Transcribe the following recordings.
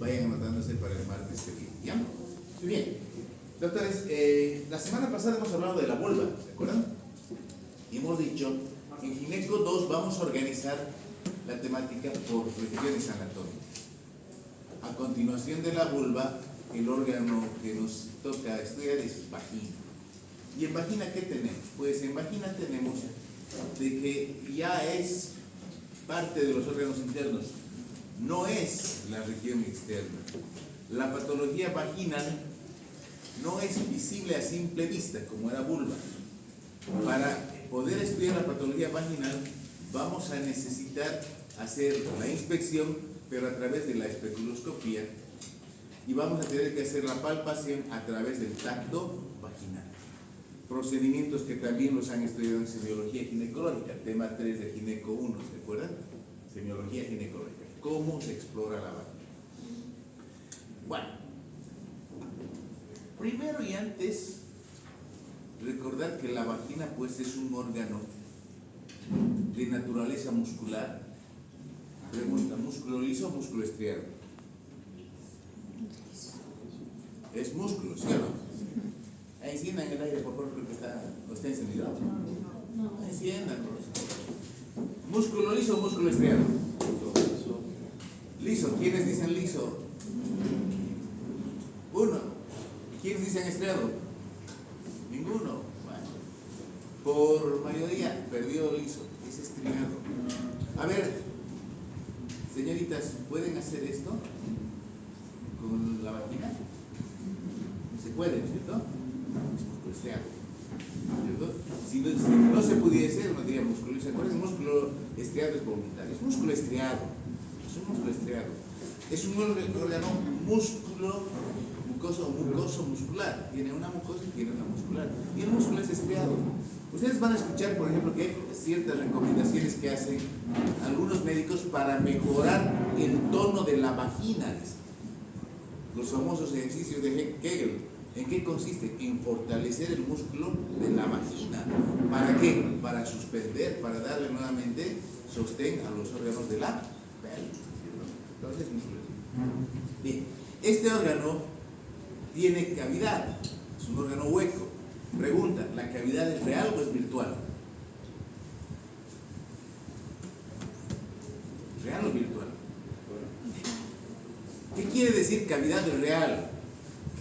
vayan anotándose para el martes que viene. ¿Ya? Muy bien. Doctores, la semana pasada hemos hablado de la vulva, ¿se acuerdan? Y hemos dicho, en Gineco 2 vamos a organizar la temática por regiones anatómicas. A continuación de la vulva, el órgano que nos toca estudiar es vagina. ¿Y en vagina qué tenemos? Pues en vagina tenemos de que ya es parte de los órganos internos, no es la región externa. La patología vaginal no es visible a simple vista, como era vulva. Para poder estudiar la patología vaginal, vamos a necesitar hacer la inspección, pero a través de la especuloscopía, y vamos a tener que hacer la palpación a través del tacto vaginal. Procedimientos que también los han estudiado en semiología ginecológica, tema 3 de Gineco 1, ¿se acuerdan? Semiología ginecológica, cómo se explora la vagina. Bueno, primero y antes, recordar que la vagina pues es un órgano de naturaleza muscular. Pregunta, ¿músculo liso o músculo estriado? Es músculo, ¿sí o no? Enciendan el aire, por favor, porque está encendido. Enciendan. ¿Músculo liso o músculo estriado? Liso. ¿Quiénes dicen liso? Uno. ¿Quiénes dicen estriado? Ninguno. Bueno, por mayoría perdió liso, es estriado. A ver, señoritas, ¿pueden hacer esto con la vagina? Se puede, ¿cierto? Es músculo estriado, ¿cierto? Si no se pudiese, no diría músculo. ¿Se acuerdan? El músculo estriado es voluntario. Es músculo estriado. Es un músculo estriado. Es un órgano mucoso muscular. Tiene una mucosa y tiene una muscular. Y el músculo es estriado. Ustedes van a escuchar, por ejemplo, que hay ciertas recomendaciones que hacen algunos médicos para mejorar el tono de la vagina. Los famosos ejercicios de Kegel. ¿En qué consiste? En fortalecer el músculo de la vagina. ¿Para qué? Para suspender, para darle nuevamente sostén a los órganos de la pelvis. Entonces, bien, este órgano tiene cavidad, es un órgano hueco. Pregunta, ¿la cavidad es real o es virtual? ¿Real o virtual? ¿Qué quiere decir cavidad real?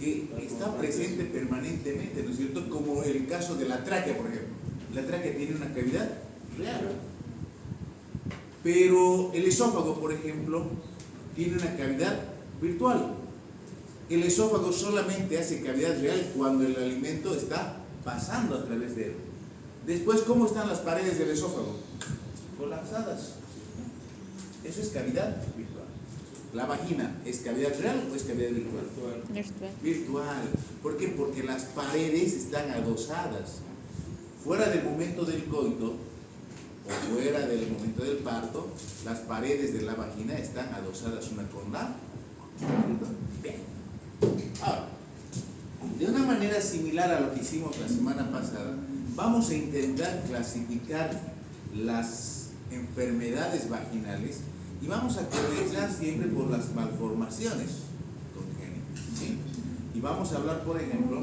Que está presente permanentemente, ¿no es cierto? Como el caso de la tráquea, por ejemplo. La tráquea tiene una cavidad real. Pero el esófago, por ejemplo, tiene una cavidad virtual. El esófago solamente hace cavidad real cuando el alimento está pasando a través de él. Después, ¿cómo están las paredes del esófago? Colapsadas. Eso es cavidad virtual. ¿La vagina es cavidad real o es cavidad virtual? Virtual. ¿Por qué? Porque las paredes están adosadas. Fuera del momento del coito o fuera del momento del parto, las paredes de la vagina están adosadas una con la otra. Bien. Ahora, de una manera similar a lo que hicimos la semana pasada, vamos a intentar clasificar las enfermedades vaginales y vamos a comenzar siempre por las malformaciones congénitas, ¿sí? Y vamos a hablar, por ejemplo,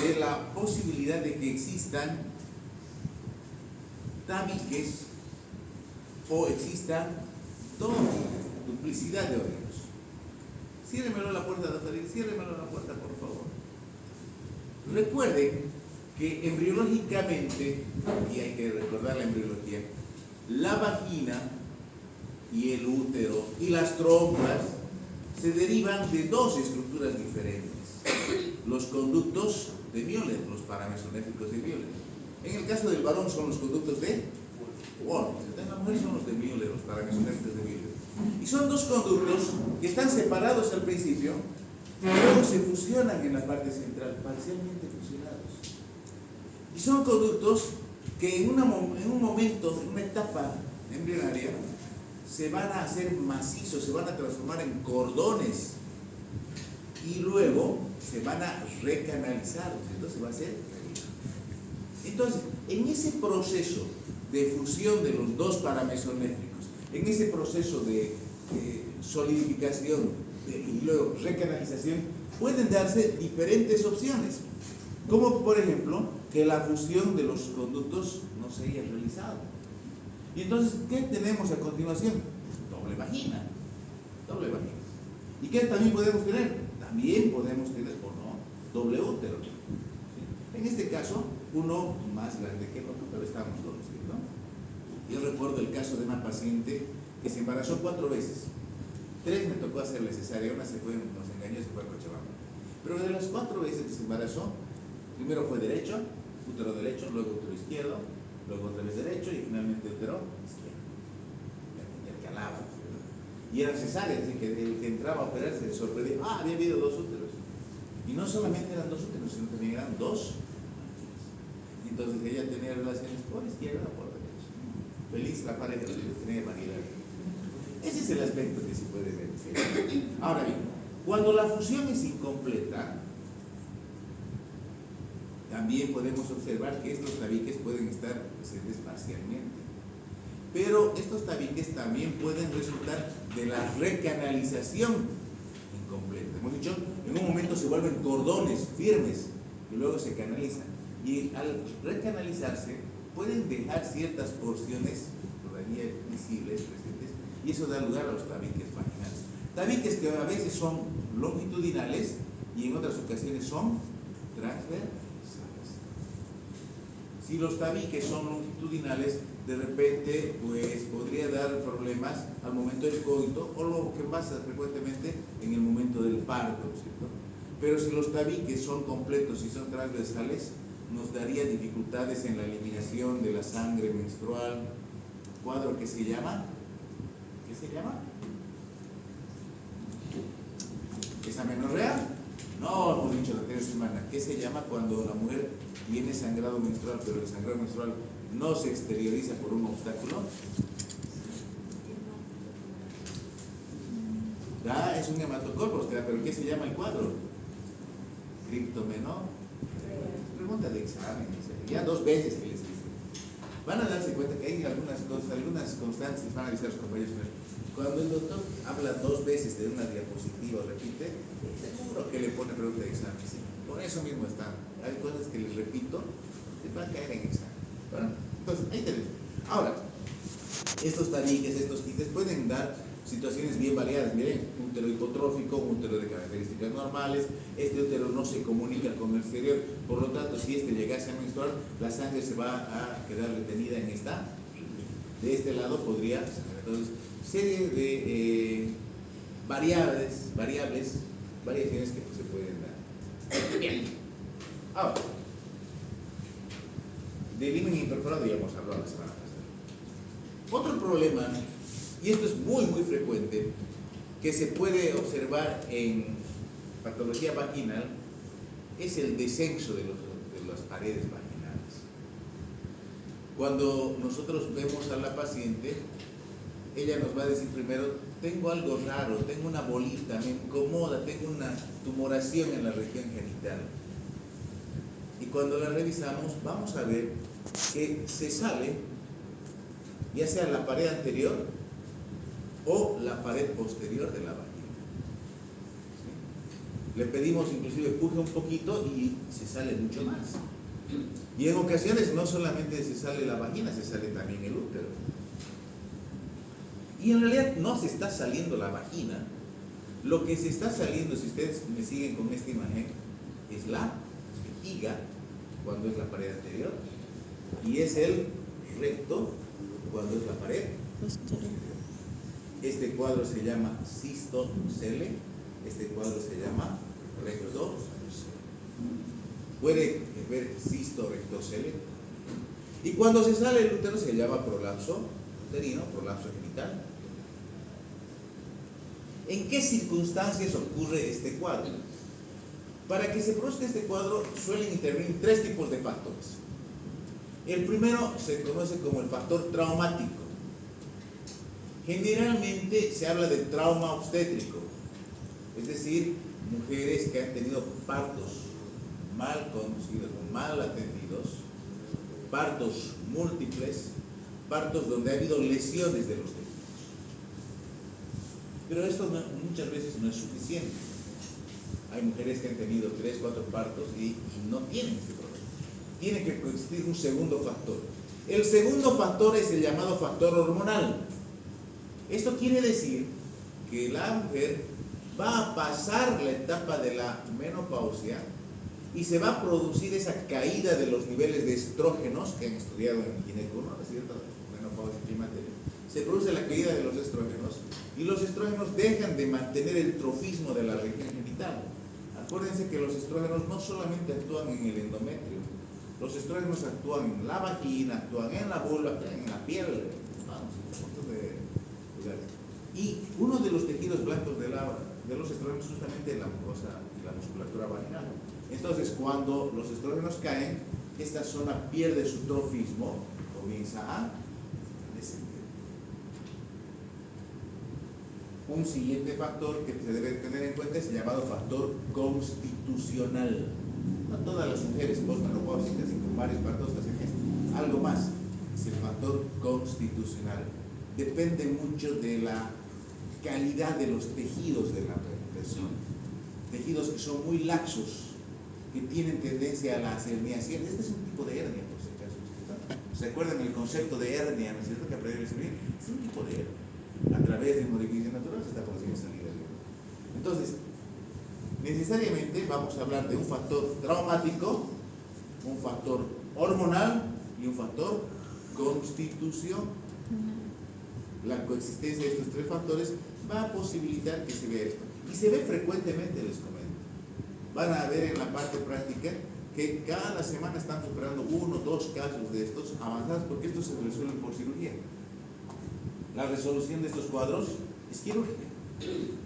de la posibilidad de que existan tabiques o exista duplicidad de órganos. Ciérremelo la puerta, doctor, ciérremelo la puerta, por favor. Recuerden que embriológicamente, y hay que recordar la embriología, la vagina y el útero y las trompas se derivan de dos estructuras diferentes. Los conductos de Müller, los paramesonéficos de Müller. En el caso del varón son los conductos de Wolff. En la mujer son los de Müller, los paramesonéficos de Müller. Y son dos conductos que están separados al principio, y luego se fusionan en la parte central, parcialmente fusionados. Y son conductos que en un momento, en una etapa embrionaria, se van a hacer macizos, se van a transformar en cordones y luego se van a recanalizar, entonces va a ser. Entonces, en ese proceso de fusión de los dos paramesonéficos, en ese proceso de solidificación y luego recanalización, pueden darse diferentes opciones, como por ejemplo que la fusión de los conductos no se haya realizado. Y entonces, ¿qué tenemos a continuación? Doble vagina. Doble vagina. ¿Y qué también podemos tener? También podemos tener, o no, doble útero. ¿Sí? En este caso, uno más grande que el otro, pero estamos todos, ¿no? Yo recuerdo el caso de una paciente que se embarazó 4 veces. 3 me tocó hacerle cesárea, una se fue, nos engañó y se fue a Cochabamba. Pero de las 4 veces que se embarazó, primero fue derecho, útero derecho, luego útero izquierdo, luego otra vez derecho y finalmente útero izquierdo. El que alaba. Y eran cesáreas, así que el que entraba a operar se sorprendió. Ah, había habido 2 úteros. Y no solamente eran 2 úteros, sino también eran 2 máquinas. Entonces ella tenía relaciones por izquierda o por derecha. Feliz la pareja, tenía variedad. Ese es el aspecto que se puede ver. Ahora bien, cuando la fusión es incompleta, también podemos observar que estos tabiques pueden estar presentes parcialmente. Pero estos tabiques también pueden resultar de la recanalización incompleta. Hemos dicho, en un momento se vuelven cordones firmes y luego se canalizan. Y al recanalizarse, pueden dejar ciertas porciones todavía visibles, presentes, y eso da lugar a los tabiques vaginales. Tabiques que a veces son longitudinales y en otras ocasiones son transversales. Si los tabiques son longitudinales, de repente pues podría dar problemas al momento del coito o lo que pasa frecuentemente en el momento del parto, ¿cierto? Pero si los tabiques son completos y son transversales, nos daría dificultades en la eliminación de la sangre menstrual, cuadro que se llama, ¿qué se llama? ¿Es amenorrea? No, hemos dicho la anterior semana, ¿qué se llama cuando la mujer tiene sangrado menstrual, pero el sangrado menstrual no se exterioriza por un obstáculo? Es un hematocorpus, pero ¿qué se llama el cuadro? Criptomenor. Pregunta de examen, ya 2 veces que les dice. Van a darse cuenta que hay algunas cosas, algunas constantes que van a avisar a los compañeros. Cuando el doctor habla 2 veces de una diapositiva o repite, seguro que le pone pregunta de examen. ¿Sí? Por eso mismo está. Hay cosas que les repito, que van a caer en examen. Bueno, entonces, ahí tenemos. Ahora, estos tabiques, estos quistes pueden dar situaciones bien variadas. Miren, útero hipotrófico, útero de características normales. Este útero no se comunica con el exterior, por lo tanto, si este llegase a menstruar, la sangre se va a quedar retenida en esta. De este lado podría, entonces, serie de variaciones que se pueden dar. Bien. Ahora, del himen imperforado ya hemos hablado la semana pasada. Otro problema, y esto es muy frecuente, que se puede observar en patología vaginal, es el descenso de las paredes vaginales. Cuando nosotros vemos a la paciente, ella nos va a decir primero, tengo algo raro, tengo una bolita, me incomoda, tengo una tumoración en la región genital. Y cuando la revisamos, vamos a ver que se sale, ya sea la pared anterior o la pared posterior de la vagina. ¿Sí? Le pedimos inclusive puje un poquito y se sale mucho más. Y en ocasiones no solamente se sale la vagina, se sale también el útero. Y en realidad no se está saliendo la vagina. Lo que se está saliendo, si ustedes me siguen con esta imagen, es la vejiga, cuando es la pared anterior, y es el recto, cuando es la pared posterior. Este cuadro se llama cistocele, este cuadro se llama rectocele. Puede ver cisto-rectocele. Y cuando se sale el útero se llama prolapso uterino, prolapso genital. ¿En qué circunstancias ocurre este cuadro? Para que se produzca este cuadro suelen intervenir 3 tipos de factores. El primero se conoce como el factor traumático. Generalmente se habla de trauma obstétrico, es decir, mujeres que han tenido partos mal conducidos, mal atendidos, partos múltiples, partos donde ha habido lesiones de los tejidos. Pero esto muchas veces no es suficiente. Hay mujeres que han tenido 3, 4 partos y no tienen ese problema. Tiene que coexistir un segundo factor. El segundo factor es el llamado factor hormonal. Esto quiere decir que la mujer va a pasar la etapa de la menopausia y se va a producir esa caída de los niveles de estrógenos que han estudiado en el gineco, ¿no? Es cierto, menopausia climática. Se produce la caída de los estrógenos y los estrógenos dejan de mantener el trofismo de la región genital. Acuérdense que los estrógenos no solamente actúan en el endometrio, los estrógenos actúan en la vagina, actúan en la vulva, en la piel, vamos, en un montón de lugares. Y uno de los tejidos blancos de los estrógenos es justamente la mucosa y la musculatura vaginal. Entonces, cuando los estrógenos caen, esta zona pierde su trofismo, comienza a descender. Un siguiente factor que se debe tener en cuenta es el llamado factor constitucional. No todas las mujeres posmenopáusicas y con varios partos hacen esto. Algo más, es el factor constitucional. Depende mucho de la calidad de los tejidos de la persona. Tejidos que son muy laxos, que tienen tendencia a las herniación. Este es un tipo de hernia, por si acaso. ¿Se acuerdan el concepto de hernia? ¿No es cierto? Que aprendieron a escribir. Es un tipo de hernia. A través de modificación natural se está produciendo salida de hernia. Entonces, necesariamente vamos a hablar de un factor traumático, un factor hormonal y un factor constitución. La coexistencia de estos 3 factores va a posibilitar que se vea esto. Y se ve frecuentemente, les comento. Van a ver en la parte práctica que cada semana están superando 1 o 2 casos de estos avanzados, porque estos se resuelven por cirugía. La resolución de estos cuadros es quirúrgica.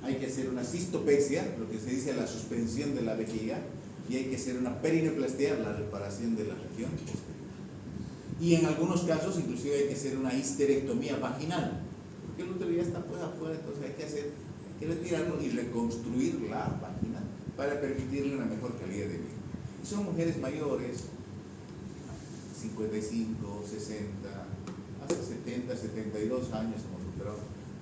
Hay que hacer una cistopexia, lo que se dice la suspensión de la vejiga, y hay que hacer una perineoplastia, la reparación de la región posterior. Y en algunos casos, inclusive, hay que hacer una histerectomía vaginal, porque el útero ya está pues afuera, entonces hay que retirarlo y reconstruir la vagina para permitirle una mejor calidad de vida. Y son mujeres mayores, 55, 60, hasta 70, 72 años hemos superado,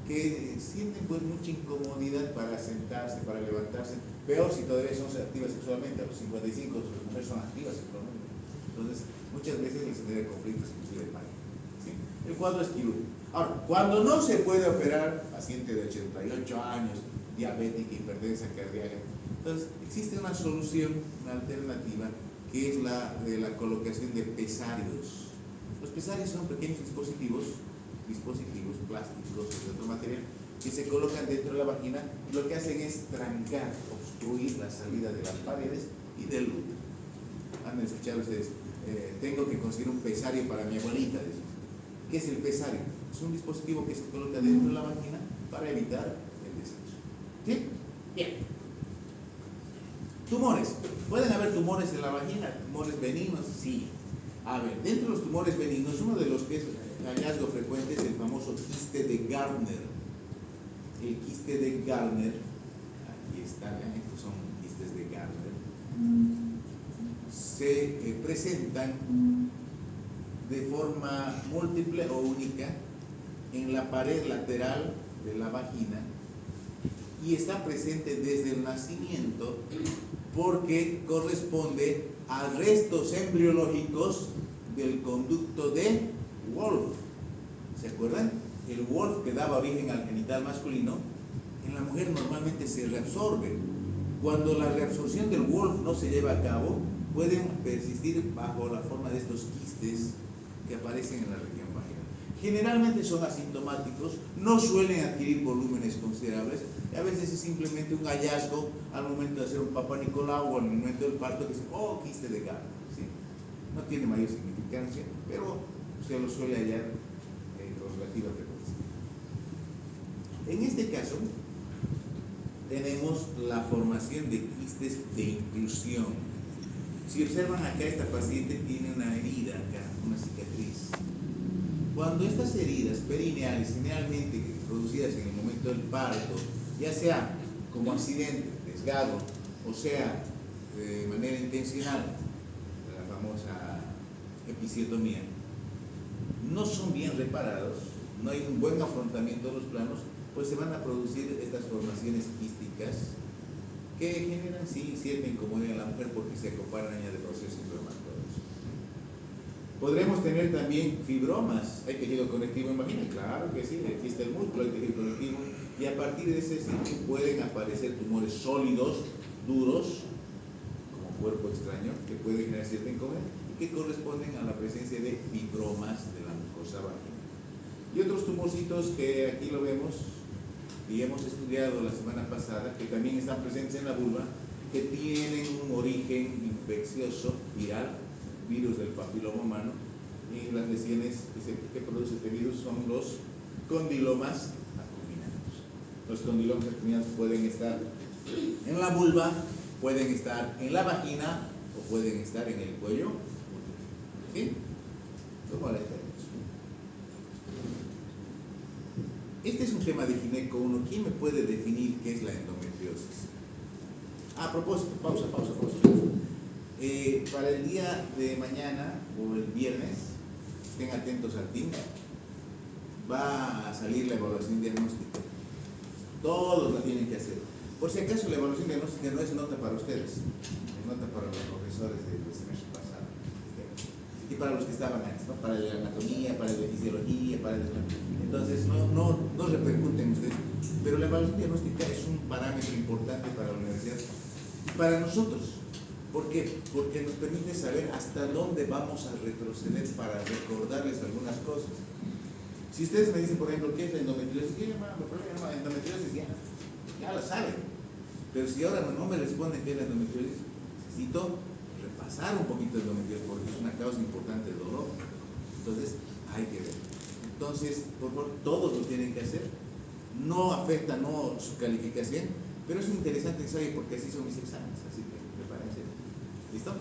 que sienten pues mucha incomodidad para sentarse, para levantarse. Peor si todavía son activas sexualmente, a los 55 las mujeres son activas sexualmente. Entonces, muchas veces les genera conflictos inclusive de pánico. ¿Sí? El cuadro es quirúrgico. Ahora, cuando no se puede operar, paciente de 88 años, diabética, hipertensa cardíaca, entonces existe una solución, una alternativa, que es la de la colocación de pesarios. Los pesarios son pequeños dispositivos plásticos de otro material que se colocan dentro de la vagina y lo que hacen es trancar, obstruir la salida de las paredes y del útero. Han escuchado ustedes, tengo que conseguir un pesario para mi abuelita. ¿Qué es el pesario? Es un dispositivo que se coloca dentro de la vagina para evitar el descenso. ¿Sí? Bien. Tumores. ¿Pueden haber tumores en la vagina? ¿Tumores benignos? Sí. A ver, dentro de los tumores benignos, uno de los que es hallazgo frecuente es el famoso quiste de Gardner. El quiste de Gardner, aquí está, estos son quistes de Gardner, se presentan de forma múltiple o única en la pared lateral de la vagina y está presente desde el nacimiento porque corresponde a restos embriológicos del conducto de Wolf. ¿Se acuerdan? El Wolf que daba origen al genital masculino, en la mujer normalmente se reabsorbe. Cuando la reabsorción del Wolf no se lleva a cabo, pueden persistir bajo la forma de estos quistes que aparecen en la región vaginal. Generalmente son asintomáticos, no suelen adquirir volúmenes considerables, y a veces es simplemente un hallazgo al momento de hacer un Papá Nicolau o al momento del parto que dice, oh, quiste de Gardner. ¿Sí? No tiene mayor significancia, pero se lo suele hallar con relativa frecuencia. En este caso, tenemos la formación de quistes de inclusión. Si observan acá, esta paciente tiene una herida acá, una cicatriz. Cuando estas heridas perineales, generalmente producidas en el momento del parto, ya sea como accidente, arriesgado, o sea, de manera intencional, la famosa episiotomía, no son bien reparados, no hay un buen afrontamiento de los planos, pues se van a producir estas formaciones quísticas que generan, sí, cierta incomodidad en la mujer porque se comparan a ella de procesos inflamatorios. Podremos tener también fibromas. ¿Hay tejido conectivo en vagina? Claro que sí, existe el músculo, hay tejido conectivo, y a partir de ese sitio pueden aparecer tumores sólidos, duros, como cuerpo extraño, que pueden generar cierta incomodidad y que corresponden a la presencia de fibromas de la mucosa vaginal. Y otros tumorcitos que aquí lo vemos y hemos estudiado la semana pasada, que también están presentes en la vulva, que tienen un origen infeccioso, viral, virus del papiloma humano, y las lesiones que produce este virus son los condilomas acuminados. Los condilomas acuminados pueden estar en la vulva, pueden estar en la vagina o pueden estar en el cuello. ¿Sí? ¿Cómo la tenemos? Este es un tema de Gineco 1. ¿Quién me puede definir qué es la endometriosis? A propósito, pausa. Para el día de mañana o el viernes, estén atentos al team, va a salir la evaluación diagnóstica. Todos la tienen que hacer. Por si acaso, la evaluación diagnóstica no es nota para ustedes, es nota para los profesores del semestre pasado y para los que estaban antes, ¿no? Para la anatomía, para la fisiología, para el... Entonces no repercuten ustedes, pero la evaluación diagnóstica es un parámetro importante para la universidad, para nosotros. ¿Por qué? Porque nos permite saber hasta dónde vamos a retroceder para recordarles algunas cosas. Si ustedes me dicen, por ejemplo, ¿qué es la endometriosis? ¿Qué la endometriosis? Ya la saben. Pero si ahora no me responden qué es la endometriosis, necesito repasar un poquito de endometriosis porque es una causa importante de dolor. Entonces, hay que ver. Entonces, por favor, todos lo tienen que hacer. No afecta su calificación, pero es interesante que salga porque así son mis exámenes. Así que prepárense. ¿Listo?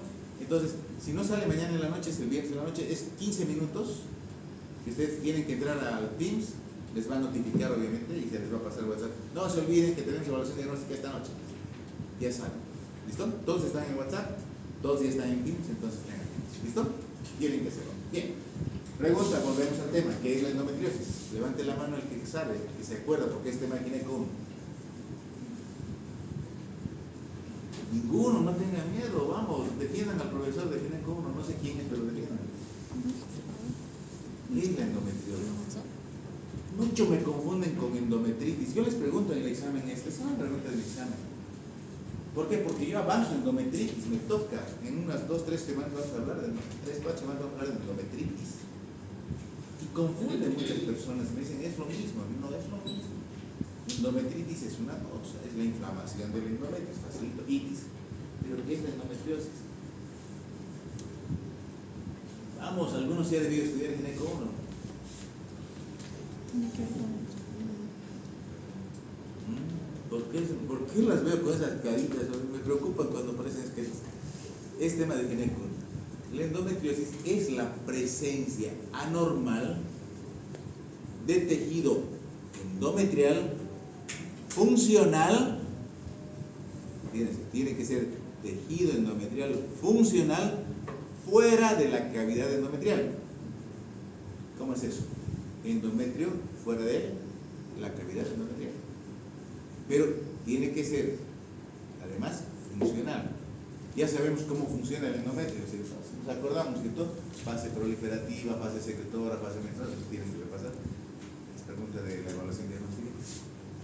Entonces, si no sale mañana en la noche, es el viernes en la noche, es 15 minutos que ustedes tienen que entrar al Teams, les va a notificar obviamente y se les va a pasar el WhatsApp. No se olviden que tenemos evaluación diagnóstica esta noche. Ya saben. ¿Listo? Todos están en WhatsApp, todos ya están en Teams, entonces tengan Teams. ¿Listo? Tienen que hacerlo. Bien. Pregunta, volvemos al tema. ¿Qué es la endometriosis? Levante la mano el que sabe, que se acuerda, porque es tema de Gineco 1. Ninguno, no tengan miedo, vamos, defiendan al profesor de Gineco 1, no sé quién es, pero defiendan. ¿Qué es la endometriosis? Mucho me confunden con endometritis. Yo les pregunto en el examen, esta es una pregunta del examen. ¿Por qué? Porque yo avanzo en endometritis, me toca. En unas 2, 3 semanas vamos a hablar de 3, 4 semanas vamos a hablar de endometritis. Y confunden muchas personas, me dicen, es lo mismo, no es lo mismo. Endometritis es una cosa, es la inflamación del endometrio, es facilito, itis. Pero ¿qué es la endometriosis? Vamos, algunos ya han debido estudiar Gineco 1. ¿Por qué las veo con esas caritas? Me preocupan cuando aparecen esas caritas. Es tema de Gineco 1. La endometriosis es la presencia anormal de tejido endometrial funcional. Tiene que ser tejido endometrial funcional fuera de la cavidad endometrial. ¿Cómo es eso? Endometrio fuera de la cavidad endometrial. Pero tiene que ser, además, funcional. Ya sabemos cómo funciona el endometrio. Nos acordamos que todo, fase proliferativa, fase secretora, fase menstrual, eso tienen que repasar. Es pregunta de la evaluación diagnóstica.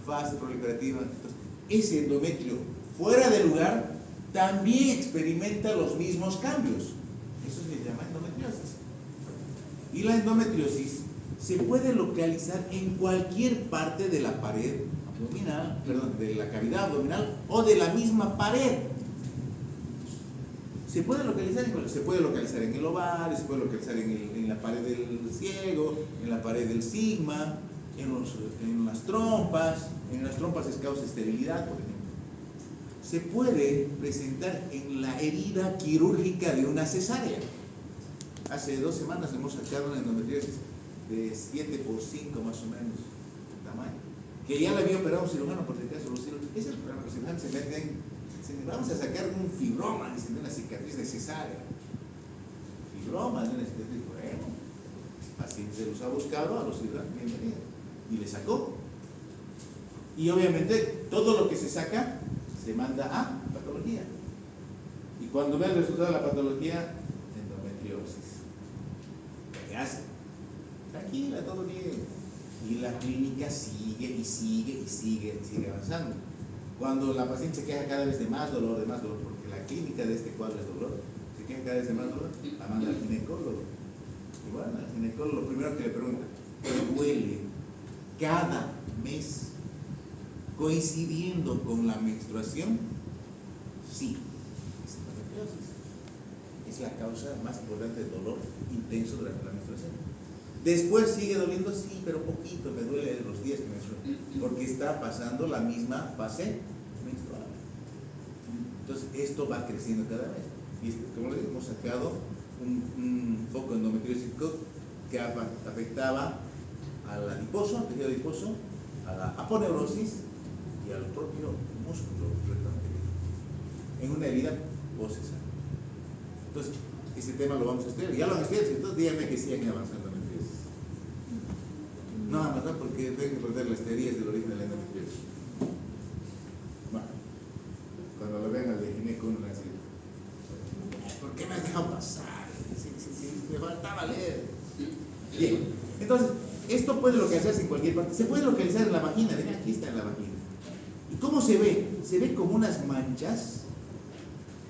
Fase proliferativa. Entonces, ese endometrio fuera de lugar también experimenta los mismos cambios. Eso se llama endometriosis. Y la endometriosis se puede localizar en cualquier parte de la pared abdominal, de la cavidad abdominal o de la misma pared. Se puede localizar en el ovario, se puede localizar en la pared del ciego, en la pared del sigma, en las trompas. En las trompas es causa esterilidad, por ejemplo. Se puede presentar en la herida quirúrgica de una cesárea. Hace 2 semanas hemos sacado una endometriosis de 7 por 5 más o menos de tamaño, que ya la había operado un cirujano, por si acaso los cirujanos, es el problema, los cirujanos se meten, vamos a sacar un fibroma, dicen, de una cicatriz de cesárea. Fibroma de una cicatriz, bueno, el paciente se los ha buscado a los cirujanos, bienvenido, y le sacó. Y obviamente todo lo que se saca se manda a patología. Y cuando ve el resultado de la patología, endometriosis. ¿Qué hace? Tranquila, todo bien. Y la clínica sigue y sigue y sigue y sigue avanzando. Cuando la paciente se queja cada vez de más dolor, porque la clínica de este cuadro es dolor, se queja cada vez de más dolor, la manda al ginecólogo. Y bueno, al ginecólogo lo primero que le pregunta, ¿te duele cada mes coincidiendo con la menstruación? Sí, es endometriosis. Es la causa más importante de dolor intenso durante la menstruación. Después sigue doliendo, sí, pero poquito, me duele los días que menstruo, porque está pasando la misma fase menstrual. Entonces, esto va creciendo cada vez. Y como les digo, hemos sacado un foco endometriósico que afectaba al adiposo, al tejido adiposo, a la aponeurosis y al propio músculo rectoanterior, en una herida postcesárea. Entonces, este tema lo vamos a estudiar. Ya lo han estudiado, entonces díganme que siguen avanzando en endometriosis. No, más no, porque tengo que perder las teorías del origen de la endometriosis. Bueno, cuando lo vean al de gineco, uno va a decir, ¿por qué me has dejado pasar? Sí, me faltaba leer. Bien, entonces, esto puede localizarse en cualquier parte. Se puede localizar en la vagina, ven, aquí está en la vagina. ¿Y cómo se ve? Se ve como unas manchas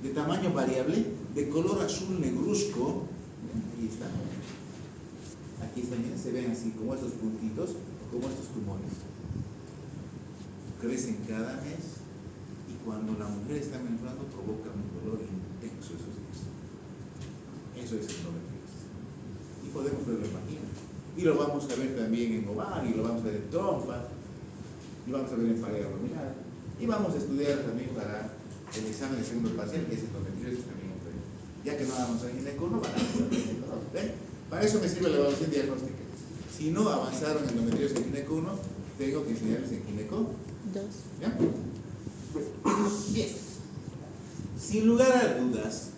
de tamaño variable, de color azul negruzco. Ahí está. Aquí está, miren, se ven así como estos puntitos, como estos tumores. Crecen cada mes y cuando la mujer está menstruando provoca un dolor intenso esos días. Eso es endometriosis. Y podemos verlo en vagina. Y lo vamos a ver también en ovario, y lo vamos a ver en trompa, y vamos a ver en pared abdominal. Y vamos a estudiar también para el examen de segundo parcial, que es endometriosis también. Ya que no vamos a gineco, no van a avanzar en gineco 2. ¿Ven? Para eso me sirve la evaluación diagnóstica. Si no avanzaron en endometriosis en gineco 1, tengo que enseñarles en gineco 2. ¿Ya? Bien. Sin lugar a dudas,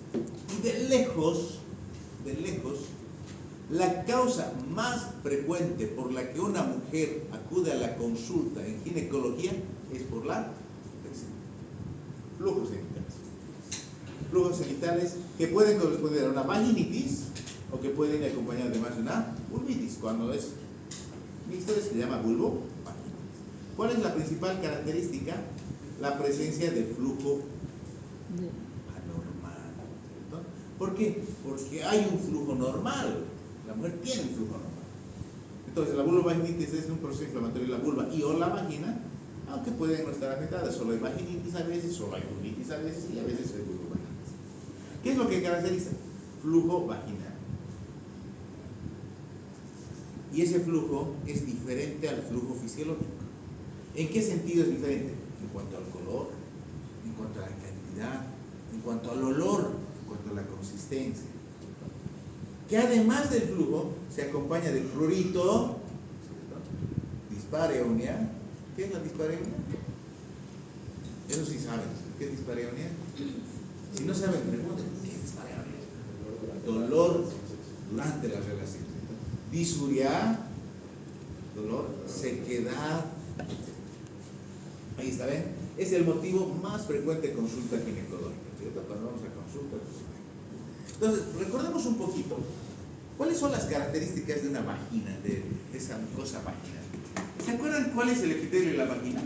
y de lejos, la causa más frecuente por la que una mujer acude a la consulta en ginecología es por la infección. Flujos genitales. Flujos genitales que pueden corresponder a una vaginitis o que pueden acompañar además de una vulvitis. Cuando es mixto se llama vulvovaginitis. ¿Cuál es la principal característica? La presencia de flujo anormal. ¿No? ¿Por qué? Porque hay un flujo normal. La mujer tiene un flujo normal. Entonces, la vulvovaginitis es un proceso inflamatorio de la vulva y o la vagina, aunque pueden no estar afectadas. Solo hay vaginitis a veces, solo hay vulvitis a veces y a veces hay vulvovaginitis. ¿Qué es lo que caracteriza? Flujo vaginal. Y ese flujo es diferente al flujo fisiológico. ¿En qué sentido es diferente? En cuanto al color, en cuanto a la cantidad, en cuanto al olor, en cuanto a la consistencia. Que además del flujo se acompaña del prurito, dispareunia. ¿Qué es la dispareunia? Eso sí saben. ¿Qué es dispareunia? Si no saben, pregunten, ¿qué es dispareunia? Dolor durante la relación. Disuria, dolor, sequedad. Ahí está, ¿ven? Es el motivo más frecuente de consulta ginecológica, ¿cierto? Cuando vamos a consulta. Entonces, recordemos un poquito, ¿cuáles son las características de una vagina, de esa mucosa vaginal? ¿Se acuerdan cuál es el epitelio de la vagina?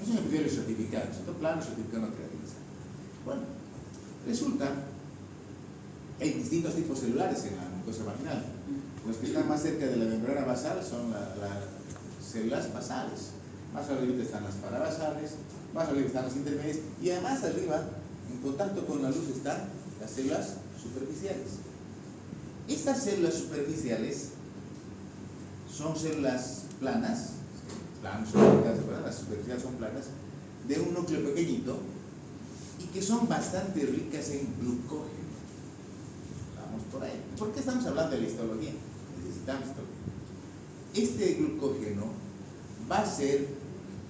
Es un epitelio estratificado, ¿cierto? Plano, estratificado, no caracterizado. Bueno, resulta que hay distintos tipos celulares en la mucosa vaginal. Los que están más cerca de la membrana basal son las células basales. Más arriba están las parabasales, más arriba están las intermedias y además arriba, en contacto con la luz, están las células superficiales. Estas células superficiales son células planas, las superficiales son planas, de un núcleo pequeñito y que son bastante ricas en glucógeno. Vamos por ahí. ¿Por qué estamos hablando de la histología? Necesitamos histología. Este glucógeno va a ser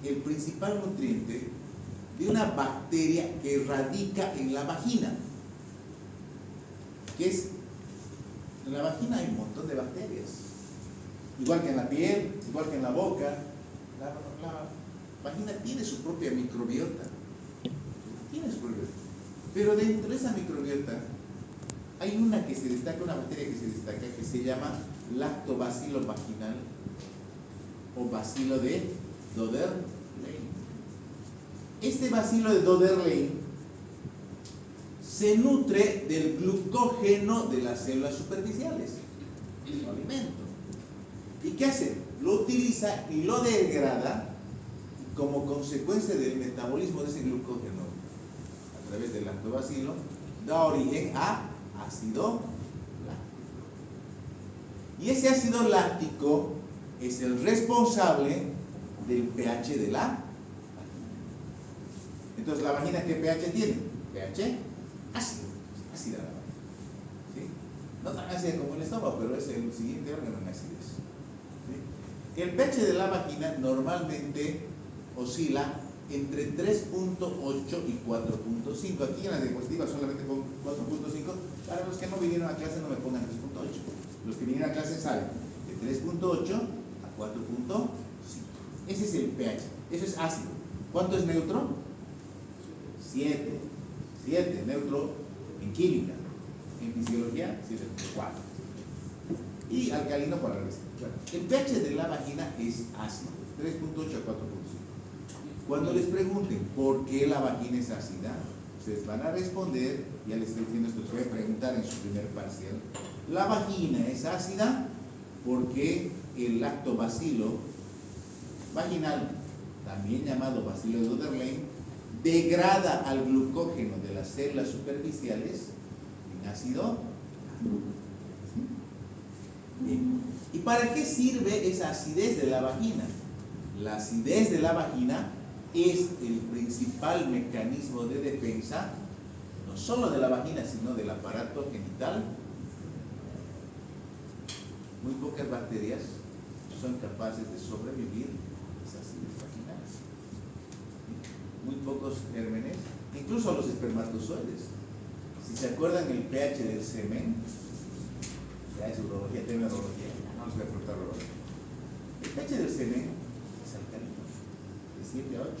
el principal nutriente de una bacteria que radica en la vagina. En la vagina hay un montón de bacterias. igual que en la piel, igual que en la boca, la vagina tiene su propia microbiota. Tiene su propia. Pero dentro de esa microbiota hay una que se destaca, una bacteria que se destaca, que se llama lactobacilo vaginal o bacilo de Doederlein. Este bacilo de Doederlein se nutre del glucógeno de las células superficiales, su alimento. ¿Y qué hace? Lo utiliza y lo degrada como consecuencia del metabolismo de ese glucógeno a través del lactobacilo, da origen a ácido láctico. Y ese ácido láctico es el responsable del pH de la vagina. Entonces, ¿la vagina qué pH tiene? pH ácido, ácida la vagina. ¿Sí? No tan ácida como el estómago, pero es el siguiente órgano en acidez. ¿Sí? El pH de la vagina normalmente oscila entre 3.8 y 4.5. Aquí en la diapositiva solamente con 4.5. Para los que no vinieron a clase no me pongan 3.8. Los que vinieron a clase saben de 3.8 a 4.5. Ese es el pH. Eso es ácido. ¿Cuánto es neutro? 7. 7, neutro en química. En fisiología, 7.4. Y alcalino para la resta. El pH de la vagina es ácido, 3.8 a 4.5. Cuando les pregunten por qué la vagina es ácida, ustedes van a responder, ya les estoy diciendo esto, les voy a preguntar en su primer parcial. La vagina es ácida porque el lactobacilo vaginal, también llamado bacilo de Doederlein, degrada al glucógeno de las células superficiales en ácido. Bien. ¿Y para qué sirve esa acidez de la vagina? La acidez de la vagina es el principal mecanismo de defensa, no solo de la vagina, sino del aparato genital. Muy pocas bacterias son capaces de sobrevivir a esas acidez vaginales. Muy pocos gérmenes, incluso los espermatozoides. Si se acuerdan el pH del semen, ya es urología, tema de urología, no les voy a cortar urología. El pH del semen es alcalino, de 7 a 8.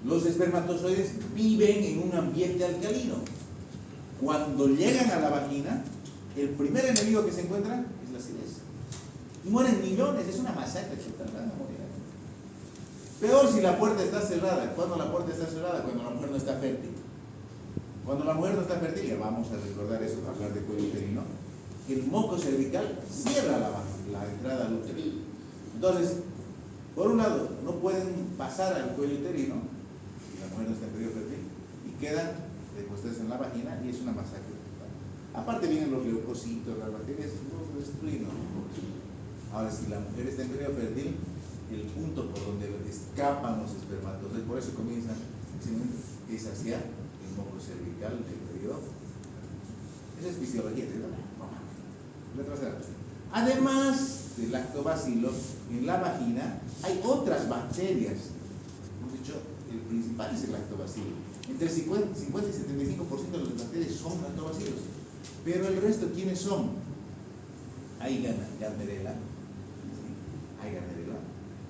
Los espermatozoides viven en un ambiente alcalino. Cuando llegan a la vagina, el primer enemigo que se encuentran es la acidez. Y mueren millones, es una masacre total, van a morir. Peor si la puerta está cerrada. ¿Cuándo la puerta está cerrada? Cuando la mujer no está fértil. Cuando la mujer no está fértil, ya vamos a recordar eso, a hablar de cuello uterino, el moco cervical cierra la entrada al útero. Entonces, por un lado, no pueden pasar al cuello uterino, y la mujer no está en periodo fértil, y quedan repuestas en la vagina, y es una masacre. Aparte vienen los leucocitos, las bacterias, los destruyen. Ahora, si la mujer está en periodo fértil, el punto por donde escapan los espermatozoides, por eso comienza, es hacia el moco cervical del periodo. Esa es fisiología, ¿verdad? Además del lactobacilo, en la vagina hay otras bacterias. Hemos dicho, el principal es el lactobacilo. Entre el 50 y 75% de las bacterias son lactobacilos. Pero el resto, ¿quiénes son? Hay Gardnerella,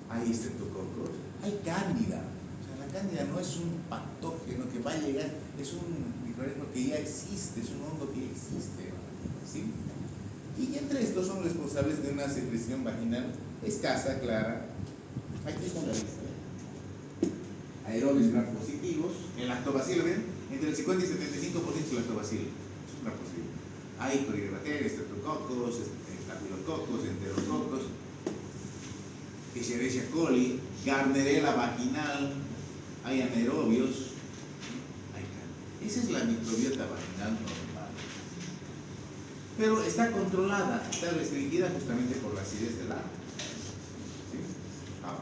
hay Streptococcus, hay Cándida. O sea, la Cándida no es un patógeno que va a llegar, es un microorganismo que ya existe, es un hongo que existe. ¿Sí? Y entre estos son responsables de una secreción vaginal escasa, clara. Aquí está la lista. Aerobios gram positivos, el lactobacilo, ¿ven? Entre el 50 y 75% es lactobacilo. Es gram positivo. Hay Corynebacterias, Streptococcus, Staphylococcus, Enterococcus, Escherichia coli, Gardnerella vaginal, hay anaerobios, esa es la microbiota vaginal normal. Pero está controlada, está restringida justamente por la acidez del agua. ¿Sí? Ahora,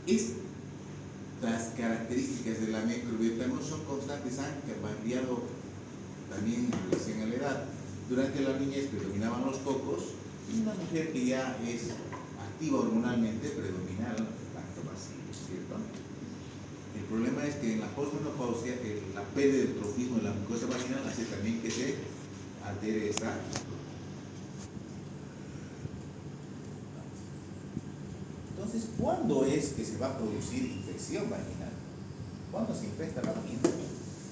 estas características de la microbiota no son constantes, han variado también en relación a la edad. Durante la niñez predominaban los cocos y una mujer que ya es activa hormonalmente predomina el lactobacilo, ¿cierto? El problema es que en la posmenopausia la pérdida del trofismo de la mucosa vaginal hace también que se altere esta Entonces, ¿cuándo es que se va a producir infección vaginal? ¿Cuándo se infecta la vagina?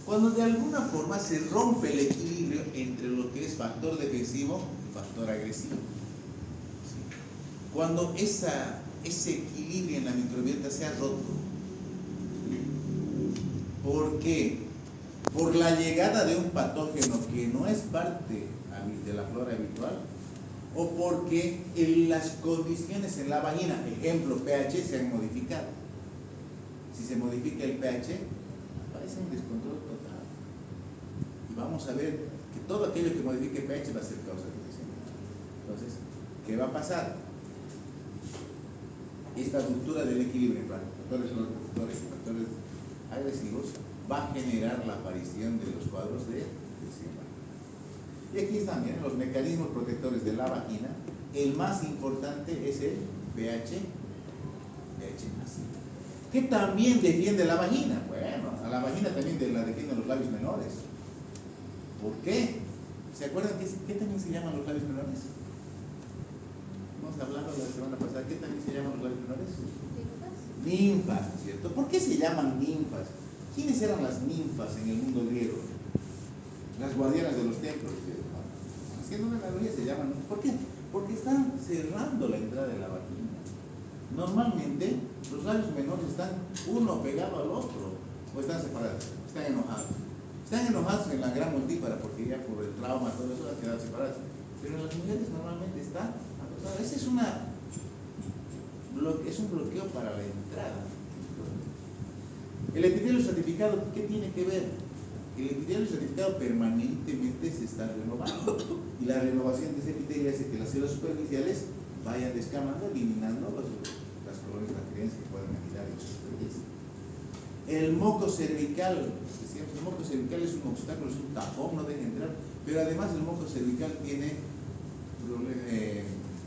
Cuando de alguna forma se rompe el equilibrio entre lo que es factor defensivo y factor agresivo. ¿Sí? Cuando ese equilibrio en la microbiota se ha roto. ¿Por qué? Por la llegada de un patógeno que no es parte de la flora habitual, o porque las condiciones en la vagina, ejemplo, pH, se han modificado. Si se modifica el pH, aparece un descontrol total. Y vamos a ver que todo aquello que modifique pH va a ser causa de infección. Entonces, ¿qué va a pasar? Esta ruptura del equilibrio entre factores protectores y factores agresivos va a generar la aparición de los cuadros de infección vaginal. Y aquí están, miren, los mecanismos protectores de la vagina. El más importante es el pH ácido, que también defiende la vagina. Bueno, a la vagina también la defienden los labios menores. ¿Por qué? ¿Se acuerdan qué también se llaman los labios menores? Hemos hablado la semana pasada, ¿qué también se llaman los labios menores? Ninfas, ¿cierto? ¿Por qué se llaman ninfas? ¿Quiénes eran las ninfas en el mundo griego? Las guardianas de los templos, ¿cierto? Haciendo una analogía se llaman. ¿Por qué? Porque están cerrando la entrada de la vagina. Normalmente los labios menores están uno pegado al otro, o están separados, están enojados. Están enojados en la gran multípara porque ya por el trauma, todo eso, han quedado separados. Pero en las mujeres normalmente están acostadas. Ese es un bloqueo para la entrada. El epitelio estratificado, ¿qué tiene que ver? El epitelio estratificado permanentemente se está renovando, y la renovación de ese epitelio hace que las células superficiales vayan descamando, eliminando las colonias bacterianas que pueden emitir en sus superficies. El moco cervical, el moco cervical es un obstáculo, es un tapón, no deja entrar, pero además el moco cervical tiene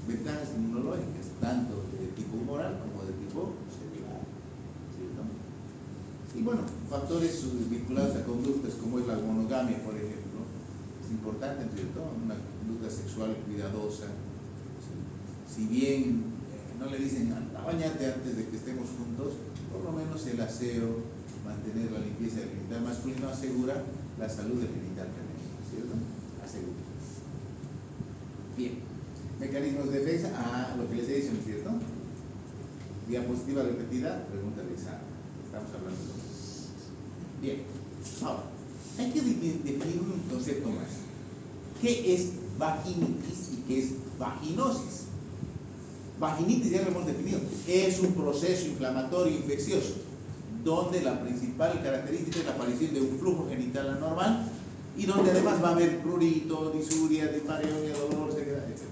ventajas inmunológicas, tanto de tipo humoral como de tipo celular. ¿Cierto? Y bueno, factores vinculados a conductas como es la monogamia, por ejemplo, es importante, ¿cierto? Una conducta sexual cuidadosa. Si bien no le dicen bañate antes de que estemos juntos, por lo menos el aseo, mantener la limpieza del genital masculino asegura la salud del genital femenino, ¿cierto? Asegura. Bien, mecanismos de defensa, lo que les he dicho, ¿no es cierto? Diapositiva repetida, pregunta de examen. Estamos hablando de eso. Bien, ahora, hay que definir un concepto más. ¿Qué es vaginitis y qué es vaginosis? Vaginitis ya lo hemos definido, es un proceso inflamatorio infeccioso donde la principal característica es la aparición de un flujo genital anormal y donde además va a haber prurito, disuria, dispareunia, dolor, sequedad, etc.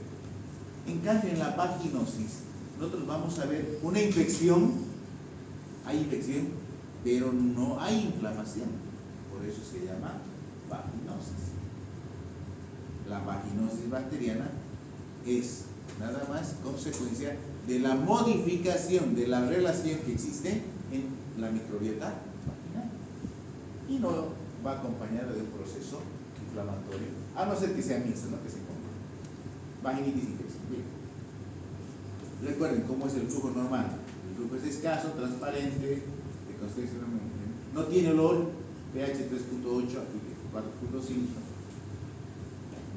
En cambio, en la vaginosis nosotros vamos a ver una infección, hay infección, pero no hay inflamación, por eso se llama vaginosis. La vaginosis bacteriana es nada más consecuencia de la modificación de la relación que existe en la microbiota vaginal y no va acompañada de un proceso inflamatorio, a no ser que sea mixto, ¿no? Que se compre. Vaginitis infección. Bien. Recuerden cómo es el flujo normal. El flujo es escaso, transparente, de consistencia no tiene olor, pH 3.8 a 4.5.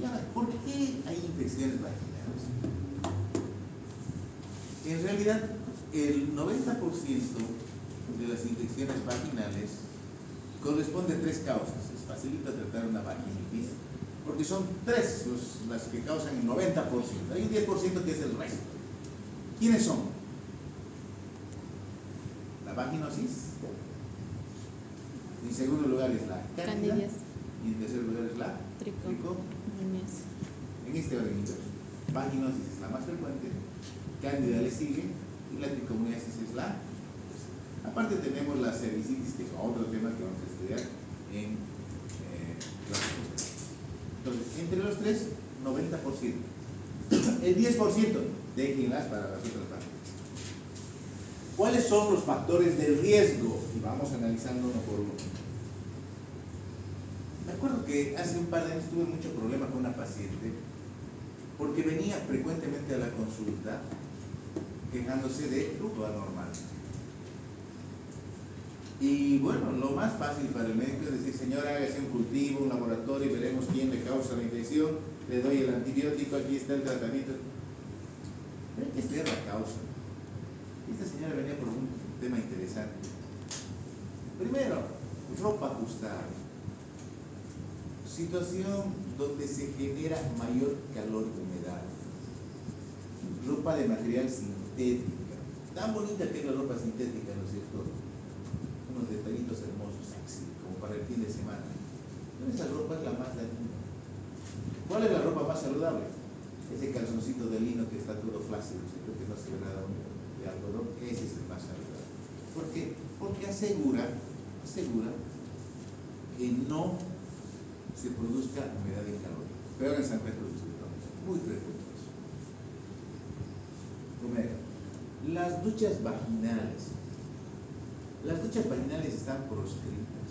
Y ahora, ¿por qué hay infecciones vaginales? En realidad, el 90% de las infecciones vaginales corresponde a tres causas. Es facilita tratar una vaginitis, porque son tres las que causan el 90%. Hay un 10% que es el resto. ¿Quiénes son? La vaginosis. En segundo lugar es la cándida. Y en tercer lugar es la tricomonasis. En este orden inverso. Vaginosis es la más frecuente, cándida le sigue y la tricomonasis es la. Aparte tenemos la cervicitis, que es otro tema que vamos a estudiar en clase. Entonces, entre los tres, 90%. El 10% déjenlas para las otras partes. ¿Cuáles son los factores de riesgo? Y vamos analizando uno por uno. Me acuerdo que hace un par de años tuve mucho problema con una paciente porque venía frecuentemente a la consulta quejándose de flujo anormal. Y bueno, lo más fácil para el médico es decir, señora, hágase un cultivo, un laboratorio y veremos quién le causa la infección, le doy el antibiótico, aquí está el tratamiento. Pero hay que estudiar la causa. Esta señora venía por un tema interesante. Primero, ropa ajustada. Situación donde se genera mayor calor y humedad. Ropa de material sintética. Tan bonita que es la ropa sintética, ¿no es cierto? Unos detallitos hermosos, sexy, como para el fin de semana. Pero esa ropa es la más dañina. ¿Cuál es la ropa más saludable? Ese calzoncito de lino que está todo flácido, ¿cierto? Que no se ve nada de algodón. Ese es el más saludable. ¿Por qué? Porque asegura que no se produzca humedad y calor. Peor en San Pedro de Sula, muy frecuente eso. Primero, las duchas vaginales. Las duchas vaginales están proscritas.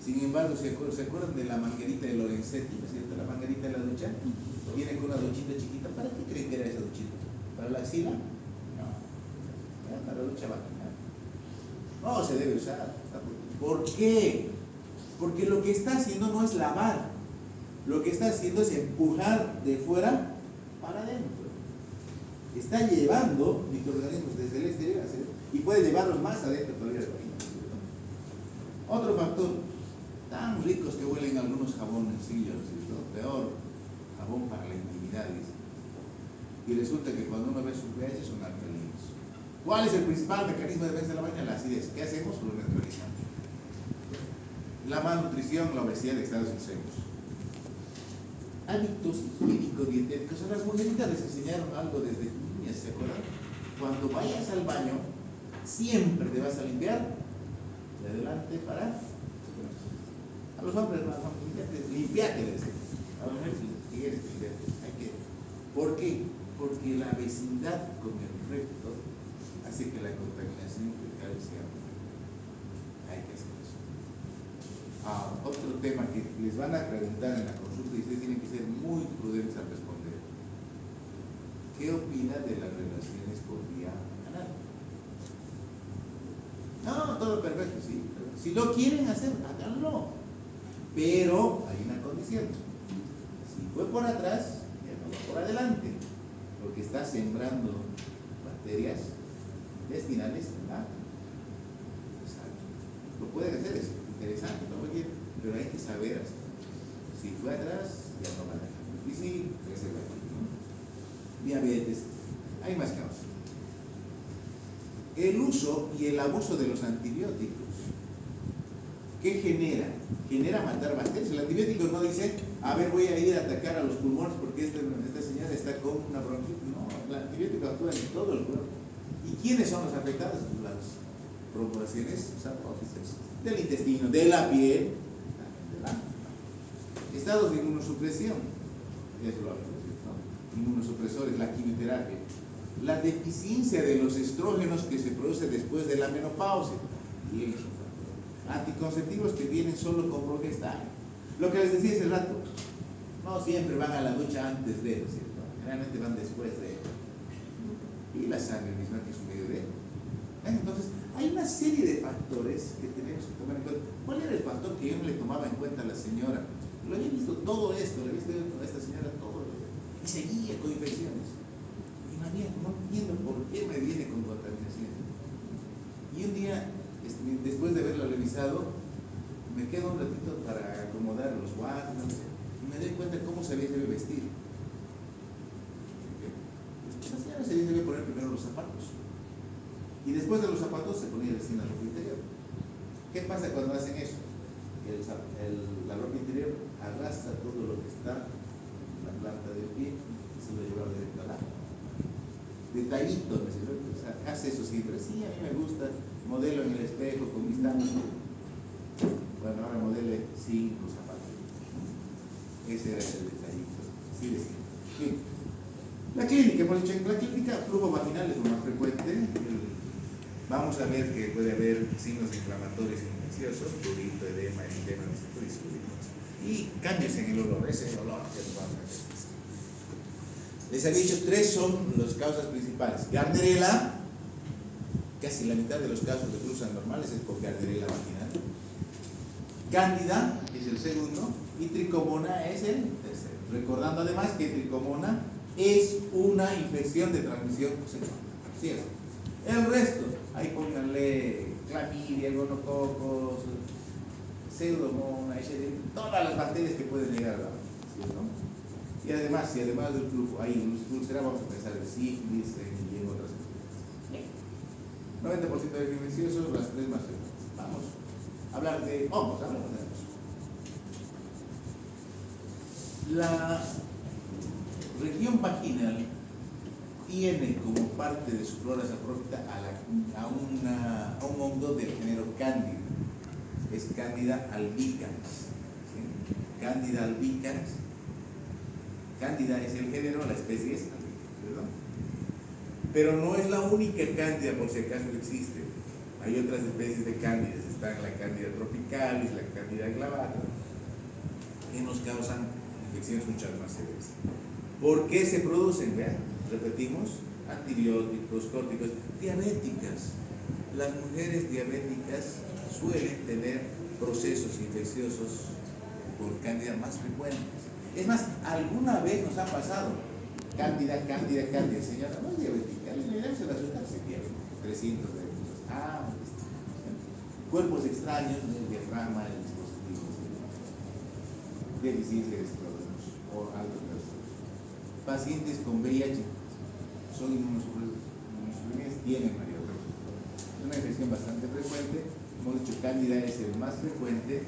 Sin embargo, ¿se acuerdan de la manguerita de Lorenzetti? ¿No es cierto? La manguerita de la ducha. Viene con una duchita chiquita. ¿Para qué creen que era esa duchita? ¿Para la axila? No. Era para la ducha vaginal. No se debe usar. ¿Por qué? Porque lo que está haciendo no es lavar. Lo que está haciendo es empujar de fuera para adentro. Está llevando microorganismos desde el exterior y puede llevarlos más adentro todavía de la vagina. Otro factor, tan ricos que huelen algunos jaboncillos, peor, jabón para la intimidad, dice. Y resulta que cuando uno ve sus pH son alcalinos. ¿Cuál es el principal mecanismo de defensa de la vagina? La acidez. ¿Qué hacemos? Lo neutralizamos. La malnutrición, la obesidad de estados extremos. Hábitos higiénico-dietéticos. A las mujercitas les enseñaron algo desde niñas, ¿se acuerdan? Cuando vayas al baño, siempre te vas a limpiar de adelante para a los hombres, limpiate, les digo. A las mujeres, limpiate. ¿Por qué? Porque la vecindad con el recto hace que la contaminación fecal sea mayor. Hay que hacer eso. Otro tema que les van a preguntar en la consulta y ustedes tienen que ser muy prudentes al responder. ¿Qué opina de las relaciones por vía anal? No, todo perfecto, sí. Si lo quieren hacer, háganlo. Pero hay una condición. Si fue por atrás, ya no va por adelante. Porque está sembrando bacterias intestinales en la sangre. Lo pueden hacer, es interesante, ¿no? Pero hay que saber hacer. Si fue atrás, ya no va a dejar. Y sí, ese va aquí, ¿no? Diabetes, hay más causas. El uso y el abuso de los antibióticos. ¿Qué genera? Genera matar bacterias. El antibiótico no dice, a ver, voy a ir a atacar a los pulmones porque esta señora está con una bronquitis. No, el antibiótico actúa en todo el cuerpo. ¿Y quiénes son los afectados? Las provocaciones saprófitas del intestino, de la piel, de la... Estados de inmunosupresión, eso lo hablo, ¿no? Inmunosupresores, la quimioterapia, la deficiencia de los estrógenos que se produce después de la menopausia, y eso. Anticonceptivos que vienen solo con progestano. Lo que les decía hace rato, no siempre van a la ducha antes de, ¿no es cierto? Generalmente van después de. Y la sangre misma, que es un medio de. Entonces, hay una serie de factores que tenemos que tomar en cuenta. ¿Cuál era el factor que yo no le tomaba en cuenta a la señora? Lo había visto todo esto, lo había visto a esta señora todo, y seguía con infecciones. Y no entiendo por qué me viene con contaminación. Y un día, después de haberlo revisado, me quedo un ratito para acomodar los guantes, no sé, y me doy cuenta cómo se debe vestir. La señora se debe poner primero los zapatos. Y después de los zapatos se ponía recién la ropa interior. ¿Qué pasa cuando hacen eso? La ropa interior arrastra todo lo que está en la planta del pie y se lo lleva directo al agua. Detallito, ¿no? O sea, hace eso siempre. Sí, a mí me gusta, modelo en el espejo con mis tacos. Bueno, ahora modele 5 zapatos. Ese era el detallito. Así de simple. Bien. La clínica, hemos dicho, en la clínica flujo vaginal es lo más frecuente. Vamos a ver que puede haber signos inflamatorios infecciosos, prurito, edema, eritema, y cambios en el olor. Ese es el olor que nos vamos a ver. Les había dicho, 3 son las causas principales. Gardnerella, casi la mitad de los casos de flujos anormales es por Gardnerella vaginal. Cándida es el segundo y Tricomona es el tercero. Recordando además que Tricomona es una infección de transmisión sexual. Así es. El resto, ahí pónganle clamidia, gonococos, pseudomonas, todas las bacterias que pueden llegar a la vagina, ¿sí, no? Y además, si además del flujo hay úlcera, vamos a pensar en sífilis y en otras cosas. 90% de infecciosos, las 3 más frecuentes. Vamos a hablar de hongos, hablamos de hongos. La región vaginal tiene como parte de su flora saprófita a un hongo del género Cándida. Es Cándida albicans. ¿Sí? Cándida albicans. Cándida es el género, la especie es albicans, ¿verdad? Pero no es la única Cándida, por si acaso existe. Hay otras especies de Cándidas. Están la Cándida tropicalis, la Cándida glavata, que nos causan infecciones mucho más severas. ¿Por qué se producen? Vean, repetimos, antibióticos, córticos, diabéticas. Las mujeres diabéticas suelen tener procesos infecciosos por cándida más frecuentes. Es más, alguna vez nos ha pasado cándida, señora, no es diabética, le damos el azúcar, se pierde, 300 de euros. Cuerpos extraños, el diafragma, el dispositivo, deficiencia de estrógenos o algo de estos. Pacientes con VIH son inmunosuprimidos, tienen marihuana. Es una infección bastante frecuente. Hemos dicho, cándida es el más frecuente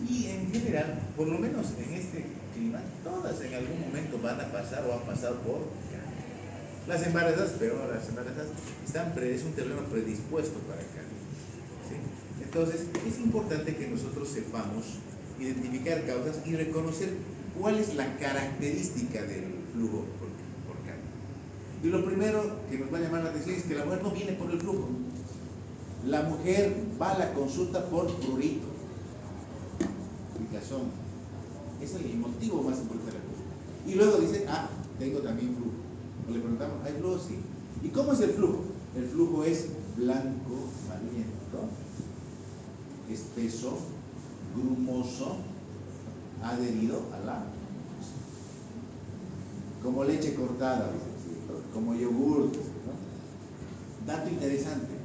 y en general, por lo menos en este clima, todas en algún momento van a pasar o han pasado por cándida. Las embarazadas, peor, las embarazadas es un terreno predispuesto para cándida, ¿sí? Entonces, es importante que nosotros sepamos identificar causas y reconocer cuál es la característica del flujo por cándida. Y lo primero que nos va a llamar la atención es que la mujer no viene por el flujo. La mujer va a la consulta por prurito, picazón. Ese es el motivo más importante de la consulta. Y luego dice, tengo también flujo. O le preguntamos, ¿hay flujo? Sí. ¿Y cómo es el flujo? El flujo es blanco, amarillento, espeso, grumoso, adherido a la mucosa. Como leche cortada, como yogur, ¿no? Dato interesante.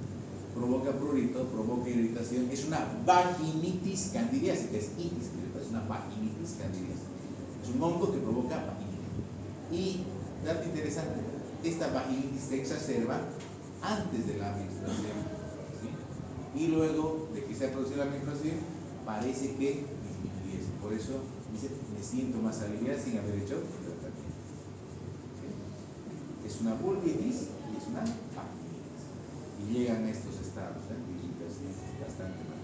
Provoca prurito, provoca irritación, es una vaginitis candidiásica, es itis, es una vaginitis candidiásica, es un hongo que provoca vaginitis. Y, dato interesante, esta vaginitis se exacerba antes de la menstruación, ¿sí? Y luego de que se ha producido la menstruación, parece que disminuye. Por eso dice, me siento más aliviada sin haber hecho tratamiento. ¿Sí? Es una vulvitis y es una vaginitis. Y llegan a estos estados de irritación bastante mal.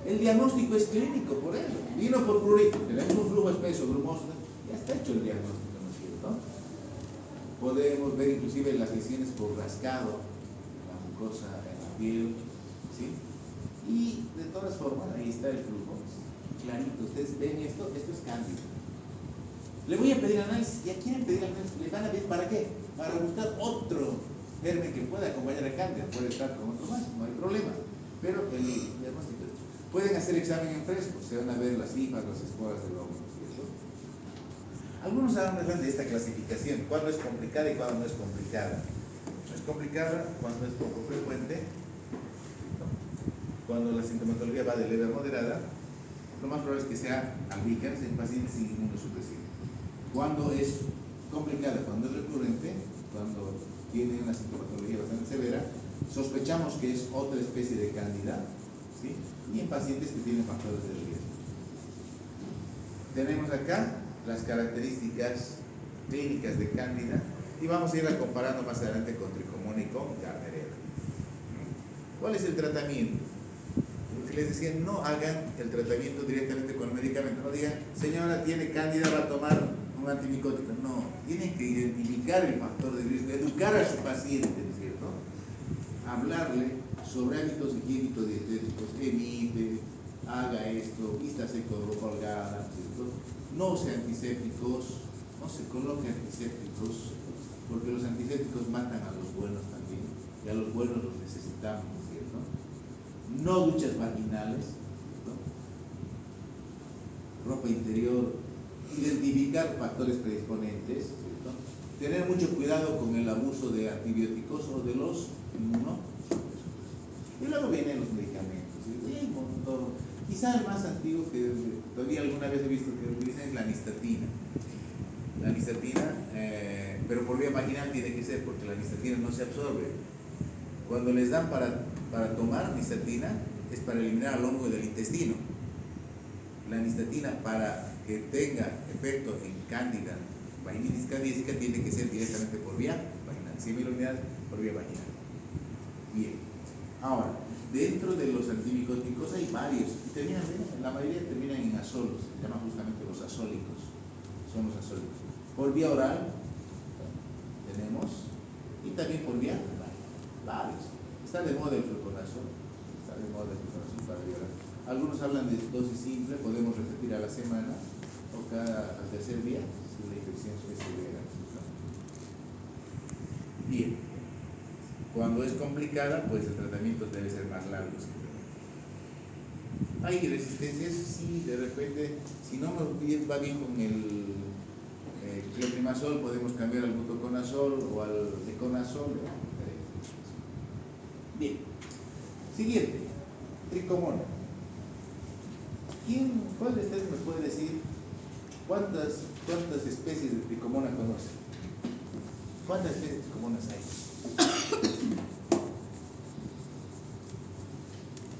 El diagnóstico es clínico por ello. Vino por prurito, tenemos un flujo espeso, grumoso, ya está hecho el diagnóstico, ¿no es cierto? Podemos ver inclusive las lesiones por rascado, la mucosa, en la piel, ¿sí? Y de todas formas, ahí está el flujo, clarito. Ustedes ven esto es cándida. Le voy a pedir análisis, ya quieren pedir análisis, le van a pedir, ¿para qué? Para buscar otro germen que pueda acompañar a cándida, puede estar con otro más, no hay problema, pero el diagnóstico, pueden hacer examen en fresco, se van a ver las hifas, las esporas del hongo, ¿cierto? Algunos hablan de esta clasificación, cuándo es complicada y cuándo no es complicada. No es complicada cuando es poco frecuente, cuando la sintomatología va de leve a moderada, lo más probable es que sea albicans en pacientes sin inmunosupresión. Cuando es complicada, cuando es recurrente, cuando tiene una sintomatología bastante severa, sospechamos que es otra especie de cándida, ¿sí? Y en pacientes que tienen factores de riesgo. Tenemos acá las características clínicas de cándida y vamos a irla comparando más adelante con Tricomona y con Gardnerella. ¿Cuál es el tratamiento? Lo que les decía, no hagan el tratamiento directamente con el medicamento, no digan, señora, tiene cándida, va a tomar un antimicótico. No, tienen que identificar el factor de riesgo, educar a su paciente, ¿no es cierto? Hablarle sobre hábitos higiénicos dietéticos, evite, haga esto, vístase con ropa holgada, ¿no es cierto? No use antisépticos, no se coloque antisépticos, porque los antisépticos matan a los buenos también, y a los buenos los necesitamos, ¿no es cierto? No duchas vaginales, ¿no? Ropa interior, identificar factores predisponentes, ¿cierto? Tener mucho cuidado con el abuso de antibióticos o de los inmunosupresores. Y luego vienen los medicamentos, ¿sí? Y hay un montón. Quizá el más antiguo que todavía alguna vez he visto que utilizan es la nistatina. La nistatina, pero por vía vaginal tiene que ser, porque la nistatina no se absorbe. Cuando les dan para tomar nistatina, es para eliminar al hongo del intestino. La nistatina, para que tenga efecto en cándida, vaginitis candidíaca, tiene que ser directamente por vía vaginal. 100.000 unidades por vía vaginal. Bien. Ahora, dentro de los antimicóticos hay varios. La mayoría terminan en azolos. Se llaman justamente los azólicos. Son los azólicos. Por vía oral tenemos, y también por vía varios. Está de moda el fluconazol. Está de moda el fluconazol para vía oral. Algunos hablan de dosis simple, podemos repetir a la semana o al tercer día si la infección es severa. Bien. Cuando es complicada, pues el tratamiento debe ser más largo. Hay resistencias, sí, de repente, si no nos va bien con el clotrimazol, podemos cambiar al butoconazol o al deconazol. Bien. Siguiente, tricomona. ¿Cuál de ustedes me puede decir cuántas especies de tricomona conoce? ¿Cuántas especies de tricomonas hay?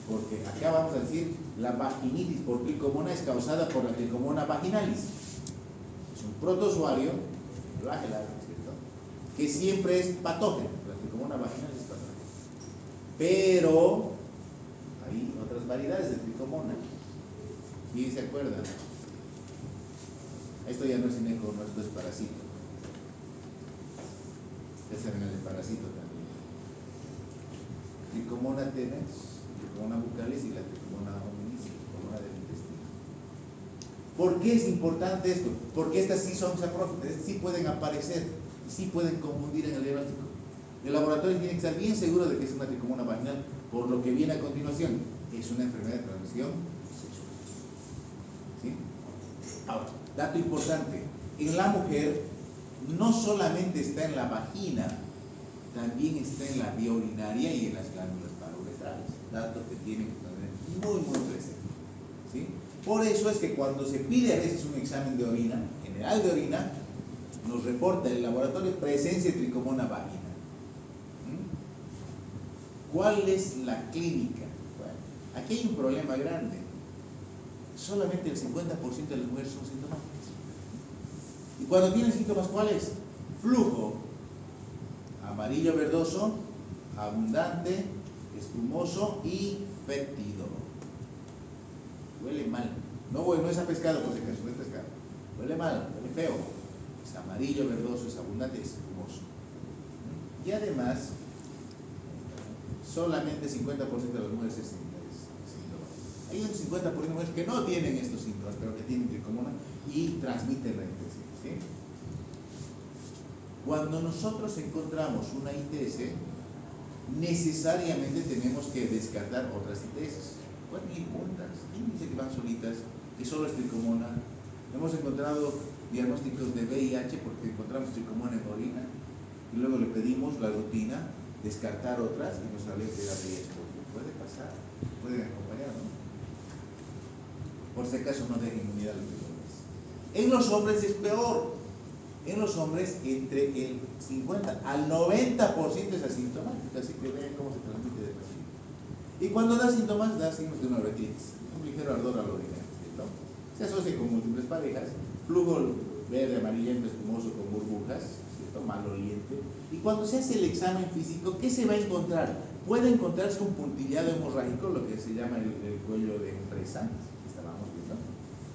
Porque acá vamos a decir, la vaginitis por tricomona es causada por la tricomona vaginalis. Es un protozoario flagelado, ¿cierto? Que siempre es patógeno. La tricomona vaginalis es patógena. Pero hay otras variedades de tricomona. ¿Quién se acuerda? Esto ya no es ineco, no, esto es parásito. Ya saben el de parásito también. Tricomona tenes, tricomona bucalis y la tricomona hominis, tricomona del intestino. ¿Por qué es importante esto? Porque estas sí son saprófitas, sí pueden aparecer, sí pueden confundir en el diagnóstico. El laboratorio tiene que estar bien seguro de que es una tricomona vaginal, por lo que viene a continuación. Es una enfermedad de transmisión sexual. ¿Sí? Ahora, dato importante, en la mujer no solamente está en la vagina, también está en la vía urinaria y en las glándulas parouretrales. Dato que tienen que tener muy presente. ¿Sí? Por eso es que cuando se pide a veces un examen de orina, general de orina, nos reporta el laboratorio presencia de tricomona vagina. ¿Cuál es la clínica? Bueno, aquí hay un problema grande. Solamente el 50% de las mujeres son sintomáticas. Y cuando tienen síntomas, ¿cuáles? Flujo amarillo verdoso, abundante, espumoso y fétido. Huele mal. No es a pescado, por si acaso, no es pescado. Huele mal, huele feo. Es amarillo verdoso, es abundante, es espumoso. Y además, solamente 50% de las mujeres es sintomático. Hay un 50% de mujeres que no tienen estos síntomas, pero que tienen tricomona y transmiten la infección. ¿Sí? Cuando nosotros encontramos una ITS, necesariamente tenemos que descartar otras ITS. Pueden ir juntas. ¿Quién dice que van solitas? Que solo es tricomona. Hemos encontrado diagnósticos de VIH porque encontramos tricomona en orina y luego le pedimos la rutina, descartar otras y nos salió que era VIH. Puede pasar, pueden acompañar, ¿no? Por si acaso no dejen inmunidad a los hombres. En los hombres es peor. En los hombres, entre el 50 al 90% es asintomática, así que vean cómo se transmite de paciente. Y cuando da síntomas, da signos de una retinitis, un ligero ardor al orinar, ¿no? Se asocia con múltiples parejas, flujo verde, amarillento, espumoso con burbujas, ¿cierto? Maloliente. Y cuando se hace el examen físico, ¿qué se va a encontrar? Puede encontrarse un puntillado hemorrágico, lo que se llama el cuello de fresa, que estábamos viendo.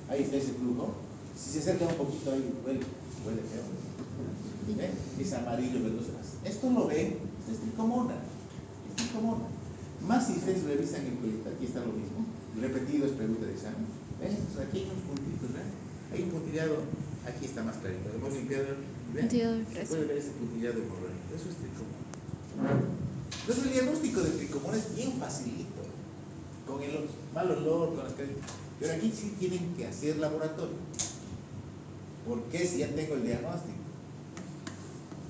Ahí está ese flujo. Si se acerca un poquito ahí, huele feo. ¿Ven? Es amarillo verdoso. Esto lo ven, es tricomona. Es tricomona. Más si ustedes revisan el cuello, aquí está lo mismo. Repetido es pregunta de examen. ¿Ven? Aquí hay unos puntitos, ¿ven? Hay un puntillado Aquí está más clarito. Hemos limpiado. Vean, se puede ver ese puntillado hemorrágico. Eso es tricomona. Entonces el diagnóstico de tricomona es bien facilito. Con el mal olor, con las caries. Pero aquí sí tienen que hacer laboratorio. ¿Por qué si ya tengo el diagnóstico?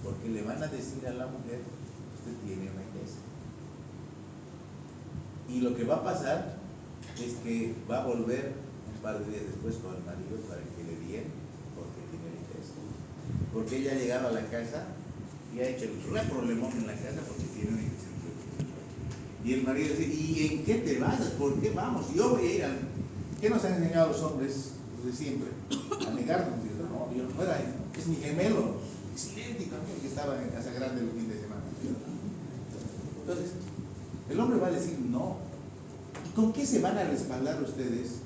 Porque le van a decir a la mujer, usted tiene una ITS. Y lo que va a pasar es que va a volver un par de días después con el marido para que le digan porque tiene la ITS. Porque ella ha llegado a la casa y ha hecho el re problemón en la casa porque tiene una infección. Y el marido dice, ¿y en qué te basas? ¿Por qué vamos? Yo voy a ir al... ¿Qué nos han enseñado los hombres de siempre? A negarnos. No, yo no era, es mi gemelo. Es idéntico a mí que estaba en Casa Grande el fin de semana. Entonces, el hombre va a decir no. ¿Y con qué se van a respaldar ustedes?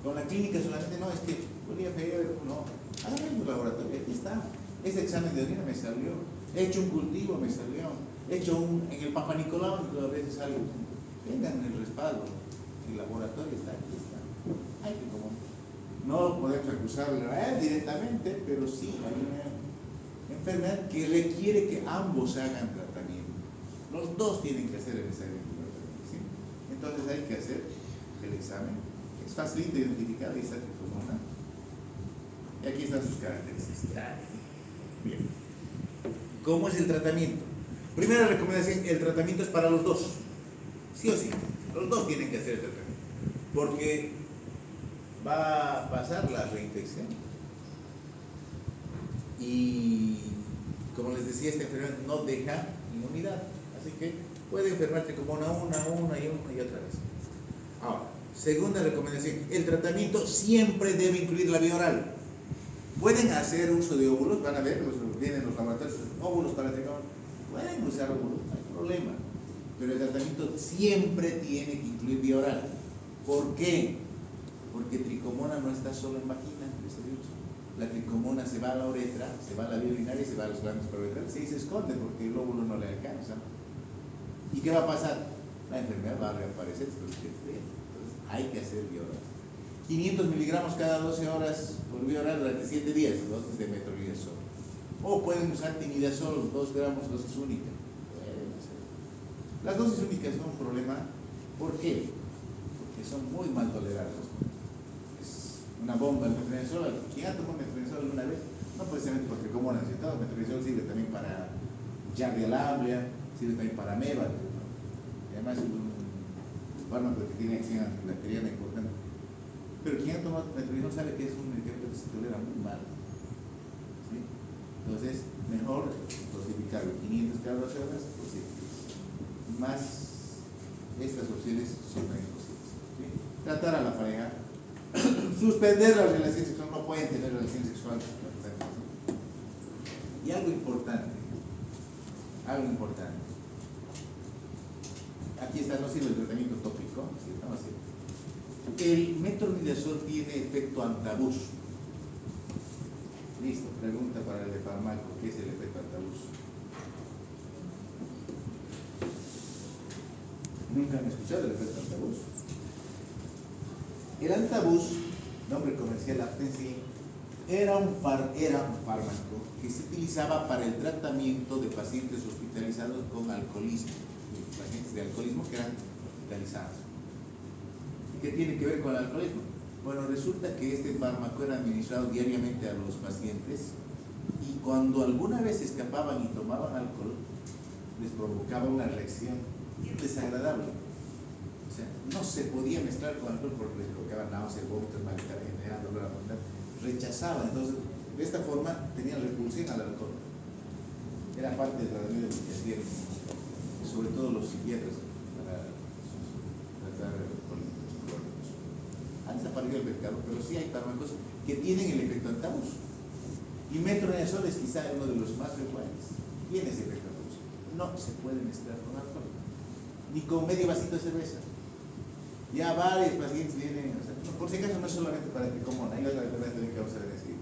Con la clínica solamente, no, es que ponía feo, no. Hagan un laboratorio, aquí está. Ese examen de orina me salió. He hecho un cultivo, me salió. He hecho en el Papa Nicolau, a veces sale. Tengan el respaldo. El laboratorio está aquí, está. Hay que como. No podemos acusarle a él directamente, pero sí hay una enfermedad que requiere que ambos hagan tratamiento. Los dos tienen que hacer el examen. ¿Sí? Entonces hay que hacer el examen. Es fácil de identificar esa tricomona. Y aquí están sus características. Bien. ¿Cómo es el tratamiento? Primera recomendación, el tratamiento es para los dos. Sí o sí. Los dos tienen que hacer el tratamiento. Porque va a pasar la reinfección. Y como les decía, esta enfermedad no deja inmunidad. Así que puede enfermarte como una y otra vez. Ahora, segunda recomendación, el tratamiento siempre debe incluir la vía oral. Pueden hacer uso de óvulos, van a ver, vienen los laboratorios, óvulos para tricomona. Pueden usar óvulos, no hay problema. Pero el tratamiento siempre tiene que incluir vía oral. ¿Por qué? Porque tricomona no está solo en vagina, la tricomona se va a la uretra, se va a la vía urinaria y se va a los glandos parauretrales y se esconde porque el óvulo no le alcanza. ¿Y qué va a pasar? La enfermedad va a reaparecer. Entonces hay que hacer vía oral. 500 miligramos cada 12 horas por vía oral durante 7 días, dosis de metronidazol. O pueden usar timidazol, 2 gramos, dosis única. Las dosis únicas son un problema. ¿Por qué? Porque son muy mal toleradas. Es una bomba el metronidazol. Quien ha tomado metronidazol una vez, no puede ser porque como necesitado, el metronidazol sirve también para Giardia lamblia, sirve también para ameba. Además es un fármaco que tiene acción antibacteriana importante. Pero quien ha tomado metronidazol sabe que es un medicamento que se tolera muy mal. ¿Sí? Entonces, mejor dosificarlo 500 cada 12 horas, pues sí, más estas opciones son también posibles. ¿Sí? Tratar a la pareja, suspender la relación sexual, no pueden tener relación sexual. Y algo importante, aquí está, no sirve el tratamiento tópico, ¿sí? No sirve. El metronidazol tiene efecto antabús. Listo, pregunta para el de fármaco, ¿qué es el efecto antabús? ¿Nunca han escuchado el efecto antabús? El antabús, nombre comercial Aftensi, era un fármaco que se utilizaba para el tratamiento de pacientes hospitalizados con alcoholismo, pacientes de alcoholismo que eran hospitalizados. ¿Qué tiene que ver con el alcoholismo? Bueno, resulta que este fármaco era administrado diariamente a los pacientes y cuando alguna vez escapaban y tomaban alcohol, les provocaba una reacción bien desagradable. O sea, no se podía mezclar con alcohol porque les provocaba náuseas, vómitos, malestar general, dolor abdominal. Rechazaban, entonces de esta forma tenían repulsión al alcohol. Era parte del tratamiento que hacían, sobre todo los psiquiatras, para tratar alcohólicos. Han desaparecido el mercado, pero sí hay fármacos que tienen el efecto antabús. Y metronidazol es quizá uno de los más frecuentes. Tiene ese efecto antabús. No se puede mezclar con alcohol, ni con medio vasito de cerveza. Ya varios pacientes vienen, o sea, por si acaso no es solamente para que coman, hay otra enfermedad también que vamos a ver así.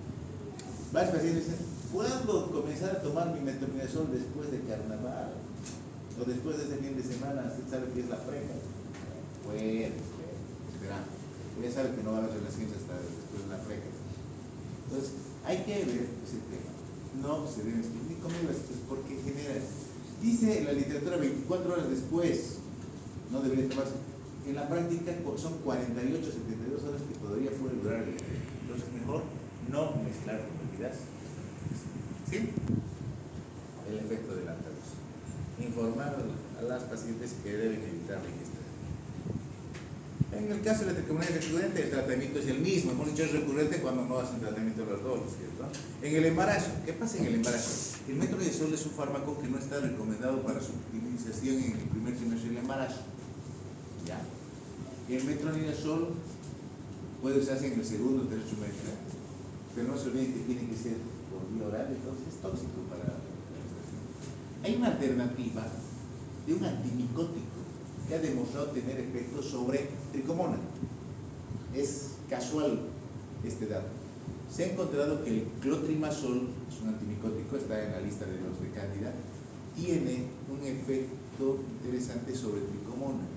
Varios pacientes dicen, ¿cuándo comenzar a tomar mi metronidazol después de carnaval? O después de este fin de semana, ¿usted sabe qué es la preca? Bueno, espera. Ya sabe que no va a haber relaciones hasta después de la preca. Entonces, hay que ver ese tema. No se deben escribir ni comer porque genera. Dice la literatura 24 horas después, no debería tomarse. En la práctica son 48, 72 horas que todavía puede durar el efecto. Entonces, mejor no mezclar con bebidas. ¿Sí? El efecto del altavoz. Informar a las pacientes que deben evitar la ingesta. En el caso de la tricomonía recurrente, el tratamiento es el mismo. Hemos dicho es recurrente cuando no hacen tratamiento de las dosis, ¿cierto? En el embarazo, ¿qué pasa en el embarazo? El metronidazol es un fármaco que no está recomendado para su utilización en el primer trimestre del embarazo. ¿Ya? El metronidazol puede usarse en el segundo o tercer trimestre, pero no se olviden que tiene que ser por vía oral, entonces es tóxico para la gestación. Hay una alternativa de un antimicótico que ha demostrado tener efectos sobre tricomona. Es casual este dato. Se ha encontrado que el clotrimazol, es un antimicótico, está en la lista de los de Cándida, tiene un efecto interesante sobre tricomona.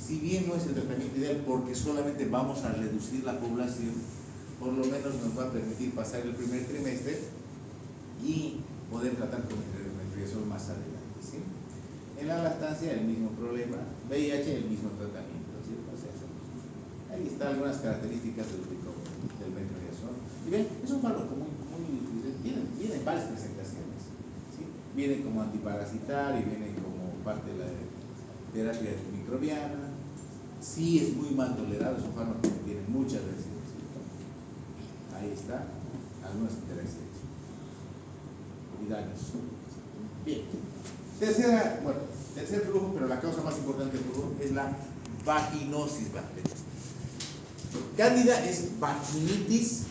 Si bien no es el tratamiento ideal porque solamente vamos a reducir la población, por lo menos nos va a permitir pasar el primer trimestre y poder tratar con el metronidazol más adelante. ¿Sí? En la lactancia el mismo problema, VIH el mismo tratamiento, ¿cierto? O sea, ahí están algunas características del metronidazol. Y ven, es un fármaco viene varias presentaciones, ¿sí? Viene como antiparasitario, viene como parte de la terapia antimicrobiana, sí es muy mal tolerado, es un fármaco que tiene muchas resistencias. Ahí está, algunas interacciones y daños. Bien. Tercer flujo, pero la causa más importante del flujo es la vaginosis bacteriana. Cándida es vaginitis,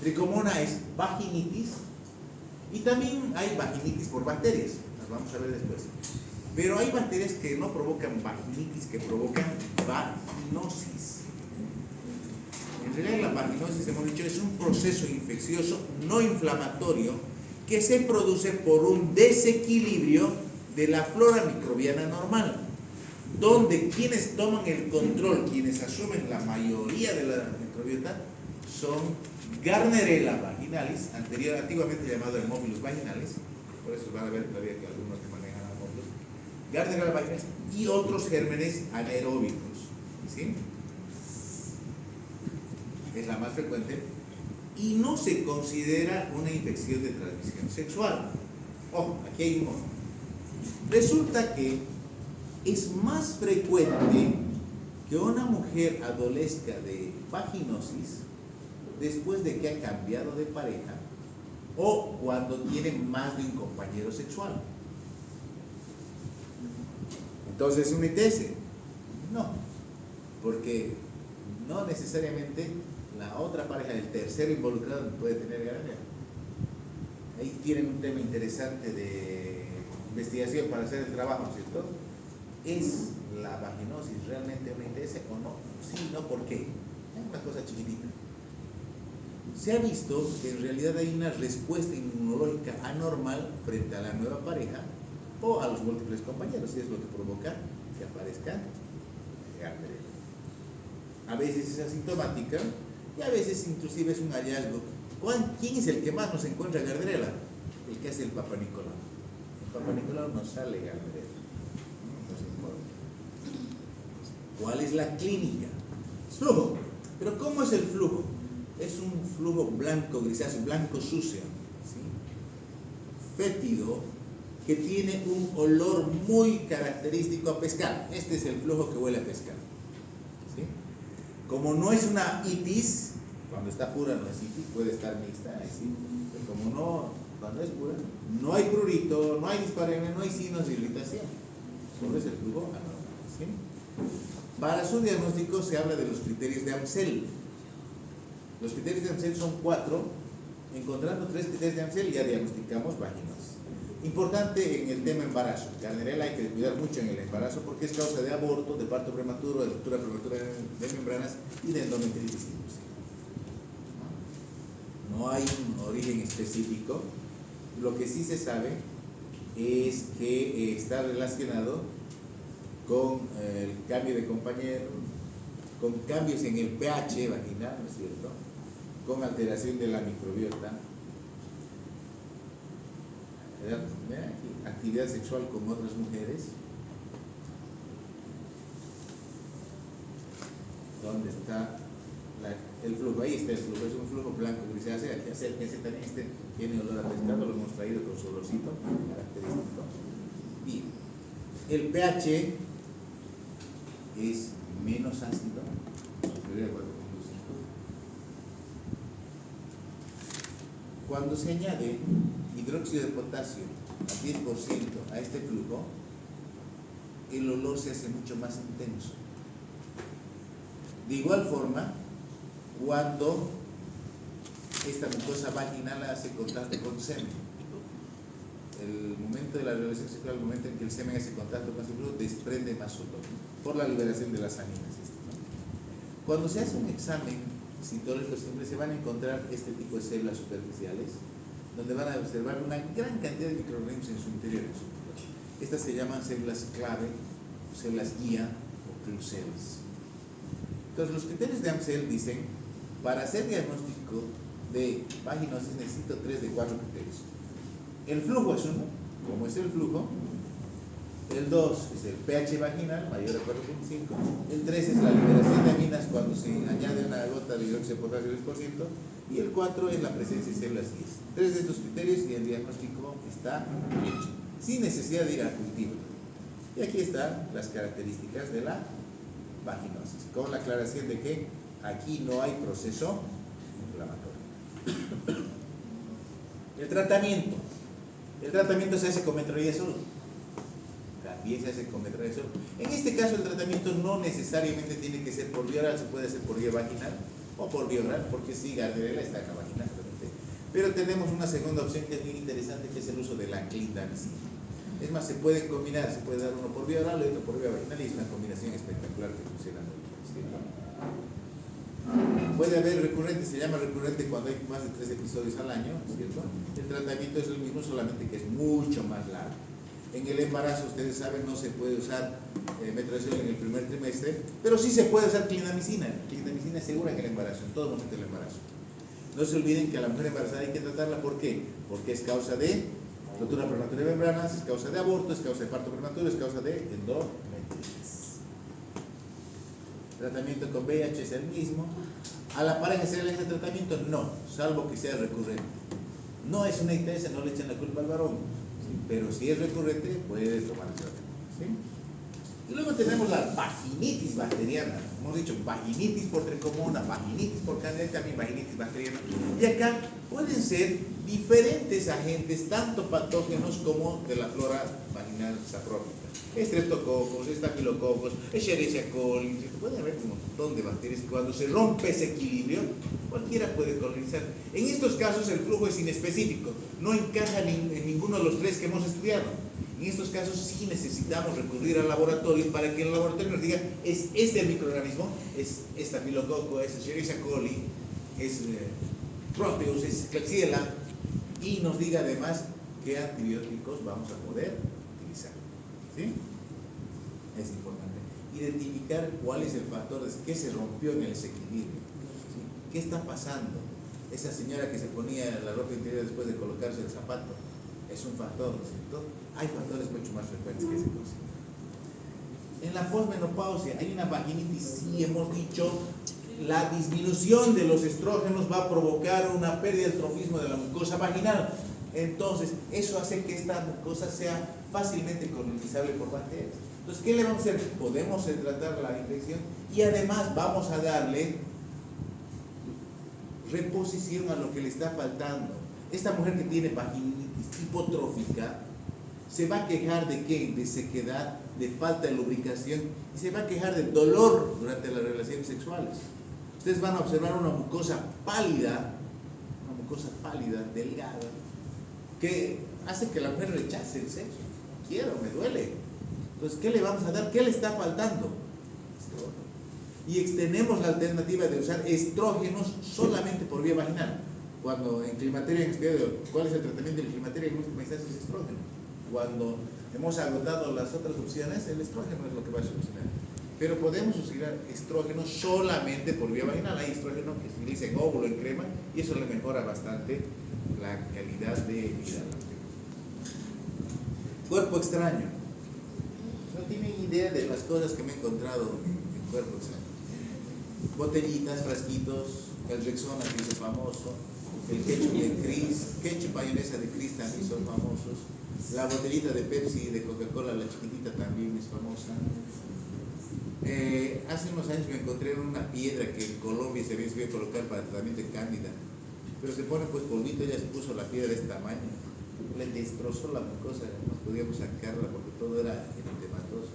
tricomona es vaginitis y también hay vaginitis por bacterias, las vamos a ver después. Pero hay bacterias que no provocan vaginitis, que provocan vaginosis. En realidad la vaginosis, hemos dicho, es un proceso infeccioso no inflamatorio que se produce por un desequilibrio de la flora microbiana normal, donde quienes toman el control, quienes asumen la mayoría de la microbiota, son Gardnerella vaginalis, antiguamente llamado Haemophilus vaginalis, por eso van a ver todavía que algunos que manejan Haemophilus, Gardnerella vaginalis y otros gérmenes anaeróbicos, ¿sí? Es la más frecuente y no se considera una infección de transmisión sexual. Ojo, aquí hay un ojo. Resulta que es más frecuente que una mujer adolezca de vaginosis después de que ha cambiado de pareja o cuando tiene más de un compañero sexual. Entonces, ¿una ITS? No, porque no necesariamente la otra pareja, el tercero involucrado, puede tener Gardnerella. Ahí tienen un tema interesante de investigación para hacer el trabajo, ¿cierto? ¿Es la vaginosis realmente una ITS o no? Sí, no, ¿por qué? Es una cosa chiquitita. Se ha visto que en realidad hay una respuesta inmunológica anormal frente a la nueva pareja o a los múltiples compañeros, y es lo que provoca que aparezca Gardnerella. A veces es asintomática y a veces inclusive es un hallazgo. ¿Quién es el que más nos encuentra Gardnerella? El que hace el Papa Nicolau. El Papa Nicolau nos sale Gardnerella. ¿Cuál es la clínica? Flujo. ¿Pero cómo es el flujo? Es un flujo blanco grisáceo, blanco sucio, ¿sí? Fétido, que tiene un olor muy característico a pescado. Este es el flujo que huele a pescado, ¿sí? Como no es una itis, cuando está pura no es itis, puede estar mixta, ¿sí? Pero como no, cuando es pura, no hay prurito, no hay disparemia, no hay signos de irritación. Solo es el flujo anormal, ¿sí? Para su diagnóstico se habla de los criterios de Amsel. Los criterios de Amsel son 4. Encontrando 3 criterios de Amsel ya diagnosticamos vaginosis. Importante en el tema embarazo. Gardnerella hay que cuidar mucho en el embarazo porque es causa de aborto, de parto prematuro, de ruptura prematura de membranas y de endometritis inclusive. No hay un origen específico. Lo que sí se sabe es que está relacionado con el cambio de compañero, con cambios en el pH vaginal, ¿no es cierto? con alteración de la microbiota, actividad sexual con otras mujeres. ¿Dónde está el flujo? Ahí está el flujo, es un flujo blanco grisáceo. Aquí acérquense también, tiene olor a pescado, lo hemos traído con su olorcito característico. Bien, el pH es menos ácido, superior a 4.5. Cuando se añade hidróxido de potasio al 10% a este flujo, el olor se hace mucho más intenso. De igual forma, cuando esta mucosa vaginal hace contacto con semen, el momento de la relación sexual, el momento en que el semen hace contacto con el flujo, desprende más olor por la liberación de las aminas. Cuando se hace un examen citológico simple, se van a encontrar este tipo de células superficiales, donde van a observar una gran cantidad de microorganismos en su interior. Estas se llaman células clave, células guía o cluseles. Entonces, los criterios de Amsel dicen, para hacer diagnóstico de vaginosis necesito 3 de 4 criterios. El flujo es uno, como es el flujo. El 2 es el pH vaginal, mayor a 4.5. El 3 es la liberación de aminas cuando se añade una gota de hidróxido de potasio del 10%. Y el 4 es la presencia de células guías. 3 de estos criterios y el diagnóstico está hecho, sin necesidad de ir a cultivo. Y aquí están las características de la vaginosis, con la aclaración de que aquí no hay proceso inflamatorio. El tratamiento se hace con metronidazol. También se hace con metronidazol. En este caso el tratamiento no necesariamente tiene que ser por vía oral, se puede hacer por vía vaginal o por vía oral, porque sí, Gardnerella está en la vaginal. Pero tenemos una segunda opción que es muy interesante, que es el uso de la clindamicina. Es más, se puede combinar, se puede dar uno por vía oral y otro por vía vaginal, y es una combinación espectacular que funciona muy bien. ¿Sí? Puede haber recurrente, se llama recurrente cuando hay más de 3 episodios al año, ¿cierto? El tratamiento es el mismo, solamente que es mucho más largo. En el embarazo, ustedes saben, no se puede usar metronidazol en el primer trimestre, pero sí se puede usar clindamicina. Clindamicina es segura en el embarazo, en todo momento del embarazo. No se olviden que a la mujer embarazada hay que tratarla, ¿por qué? Porque es causa de rotura prematura de membranas, es causa de aborto, es causa de parto prematuro, es causa de endometriosis. Tratamiento con VIH es el mismo. ¿A la pareja se le hace tratamiento? No, salvo que sea recurrente. No es una ITS, no le echen la culpa al varón, ¿sí? Pero si es recurrente, puedes tomar el tratamiento, ¿sí? Y luego tenemos la vaginitis bacteriana. Hemos dicho vaginitis por tricomona, vaginitis por candida, también vaginitis bacteriana. Y acá pueden ser diferentes agentes, tanto patógenos como de la flora vaginal saprófica. Streptococos, estafilococos, Escherichia coli, puede haber un montón de bacterias. Cuando se rompe ese equilibrio, cualquiera puede colonizar. En estos casos el flujo es inespecífico, no encaja en ninguno de los 3 que hemos estudiado. En estos casos sí necesitamos recurrir al laboratorio para que el laboratorio nos diga, es este el microorganismo, es estafilococo, es Escherichia coli, es Proteus, es Klebsiella, y nos diga además qué antibióticos vamos a poder utilizar. ¿Sí? Es importante. Identificar cuál es el factor, qué se rompió en el desequilibrio. ¿Sí? ¿Qué está pasando? Esa señora que se ponía la ropa interior después de colocarse el zapato, es un factor, ¿no es cierto? Hay factores mucho más frecuentes que se consideran. En la posmenopausia hay una vaginitis, sí hemos dicho, la disminución de los estrógenos va a provocar una pérdida del trofismo de la mucosa vaginal. Entonces, eso hace que esta mucosa sea fácilmente colonizable por bacterias. Entonces, ¿qué le vamos a hacer? Podemos tratar la infección y además vamos a darle reposición a lo que le está faltando. Esta mujer que tiene vaginitis hipotrófica se va a quejar de ¿qué? De sequedad, de falta de lubricación, y se va a quejar de dolor durante las relaciones sexuales. Ustedes van a observar una mucosa pálida, delgada, que hace que la mujer rechace el sexo. No quiero, me duele. Entonces, ¿qué le vamos a dar? ¿Qué le está faltando? Y tenemos la alternativa de usar estrógenos solamente por vía vaginal. Cuando en climaterio en estudio, ¿cuál es el tratamiento del climaterio? En última instancia es estrógeno. Cuando hemos agotado las otras opciones, el estrógeno es lo que va a solucionar. pero podemos utilizar estrógeno solamente por vía vaginal. Hay estrógeno que se utiliza en óvulo, en crema, y eso le mejora bastante la calidad de vida. Cuerpo extraño. No tienen idea de las cosas que me he encontrado en cuerpo extraño. Botellitas, frasquitos, el Rexona que es famoso, el ketchup de Cris, ketchup mayonesa de Cris también son famosos, la botellita de Pepsi, de Coca-Cola, la chiquitita también es famosa. Hace unos años me encontré en una piedra que en Colombia se había colocar para tratamiento de cándida, pero se pone pues polvito, ella se puso la piedra de este tamaño, le destrozó la mucosa, no podíamos sacarla porque todo era eritematoso.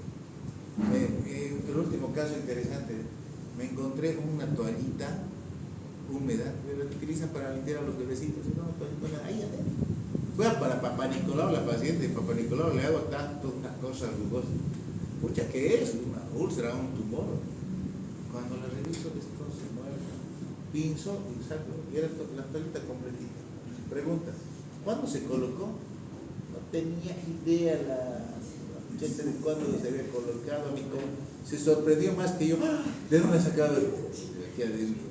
El último caso interesante, me encontré una toallita húmeda, la utilizan para limpiar a los bebecitos, y no, toallita ahí adentro. Fue para Papá Nicolau, la paciente de Papá Nicolau, le hago tanto una cosa rugosa. Pucha, ¿qué es? Una úlcera, un tumor. Cuando la reviso, esto se mueve. Pinzo y saco, y era la toallita completita. Pregunta, ¿cuándo se colocó? No tenía idea la muchacha de cuándo se había colocado, a mí se sorprendió más que yo. ¿De dónde ha sacado de aquí adentro?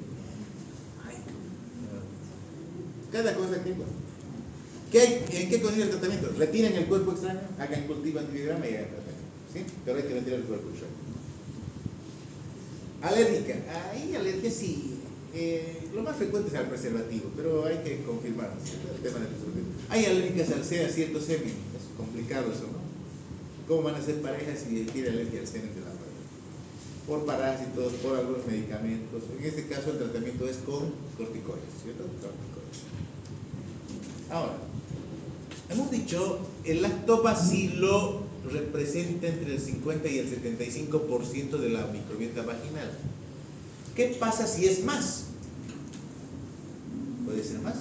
Ay, cada cosa que ¿en qué consiste el tratamiento? Retiren el cuerpo extraño, hagan cultivo antibiograma y hagan tratamiento, ¿sí? Pero hay que retirar el cuerpo extraño. Alérgica, hay alergia sí. Lo más frecuente es al preservativo, pero hay que confirmar, ¿sí? El tema del preservativo. Hay alérgicas al a cierto semen, es complicado eso, ¿no? ¿Cómo van a ser parejas si tiene alergia al semen de la pareja? Por parásitos, por algunos medicamentos. En este caso el tratamiento es con corticoides, ¿cierto? Corticoides. Ahora, hemos dicho, el lactobacilo representa entre el 50 y el 75% de la microbiota vaginal. ¿Qué pasa si es más? ¿Puede ser más?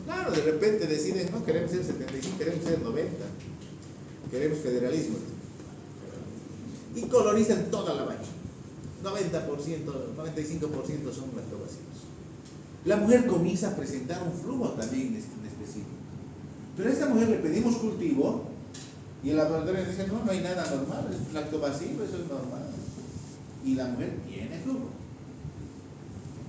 Claro, de repente deciden, no, queremos ser 75, queremos ser 90, queremos federalismo. Y colonizan toda la vagina. 90%, 95% son lactobacilos. La mujer comienza a presentar un flujo también en específico. Pero a esta mujer le pedimos cultivo y el laboratorio dice, no, no hay nada normal, es lactobacilo, eso es normal. Y la mujer tiene flujo.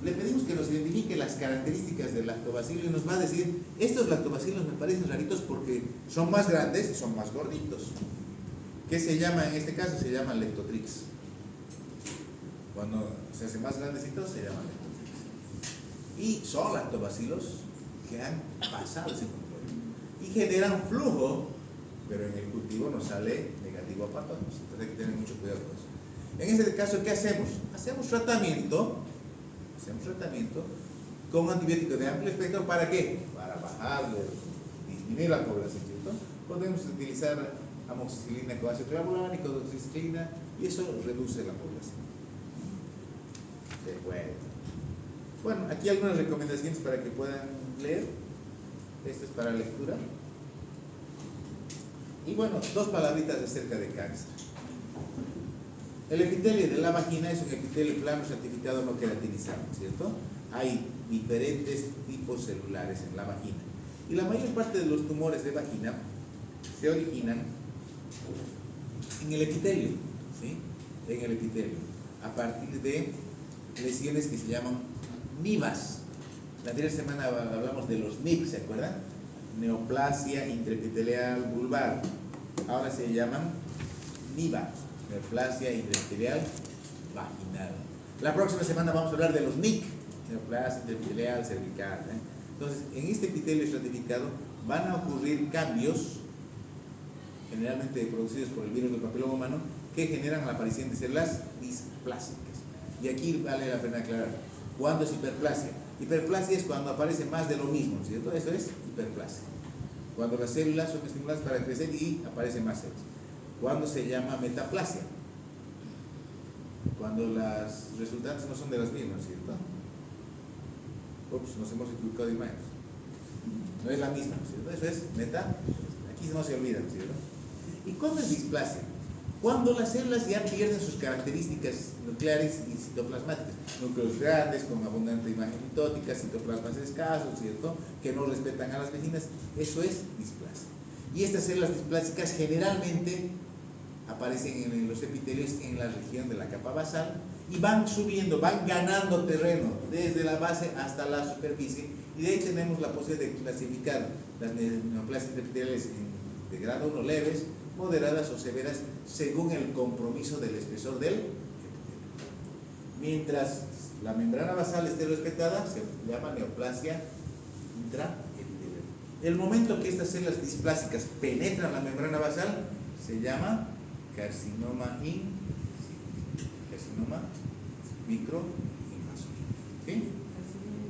Le pedimos que nos identifique las características del lactobacilo y nos va a decir, estos lactobacilos me parecen raritos porque son más grandes y son más gorditos. ¿Qué se llama en este caso? Se llama leptotrix. Cuando se hace más grandecitos se llama leptotrix. Y son lactobacilos que han pasado ese control y generan flujo, pero en el cultivo nos sale negativo a patógenos. Entonces hay que tener mucho cuidado con eso. En este caso, ¿qué hacemos? Hacemos tratamiento con antibióticos de amplio espectro. ¿Para qué? Para bajar, disminuir la población, ¿cierto? Podemos utilizar amoxicilina con ácido clavulánico, doxiciclina, y eso reduce la población. Se puede. Bueno, aquí algunas recomendaciones para que puedan leer. Esto es para lectura. Y bueno, dos palabritas acerca de cáncer. El epitelio de la vagina es un epitelio plano certificado no queratinizado, ¿cierto? Hay diferentes tipos celulares en la vagina. Y la mayor parte de los tumores de vagina se originan en el epitelio, ¿sí? En el epitelio, a partir de lesiones que se llaman NIVAs. La anterior semana hablamos de los NIP, ¿se acuerdan? Neoplasia intraepitelial vulvar. Ahora se llaman NIVA, neoplasia intraepitelial vaginal. La próxima semana vamos a hablar de los NIC, neoplasia intraepitelial cervical, ¿eh? Entonces, en este epitelio estratificado van a ocurrir cambios, generalmente producidos por el virus del papiloma humano, que generan la aparición de células displásicas. Y aquí vale la pena aclarar, ¿cuándo es hiperplasia? Hiperplasia es cuando aparece más de lo mismo, ¿cierto? Eso es hiperplasia. Cuando las células son estimuladas para crecer y aparecen más células. ¿Cuándo se llama metaplasia? Cuando las resultantes no son de las mismas, ¿cierto? Ups, nos hemos equivocado de imágenes. No es la misma, ¿cierto? Eso es meta. Aquí no se olvidan, ¿cierto? ¿Y cuándo es displasia? Cuando las células ya pierden sus características nucleares y citoplasmáticas. Núcleos grandes, con abundante imagen mitótica, citoplasmas escasos, ¿cierto? Que no respetan a las vecinas. Eso es displasia. Y estas células displásicas generalmente aparecen en los epitelios en la región de la capa basal y van subiendo, van ganando terreno desde la base hasta la superficie, y de ahí tenemos la posibilidad de clasificar las neoplasias epiteliales de grado 1 leves, moderadas o severas según el compromiso del espesor del epitelio. Mientras la membrana basal esté respetada, se llama neoplasia intraepitelial. El momento que estas células displásicas penetran la membrana basal, se llama carcinoma microinvasor. ¿Sí?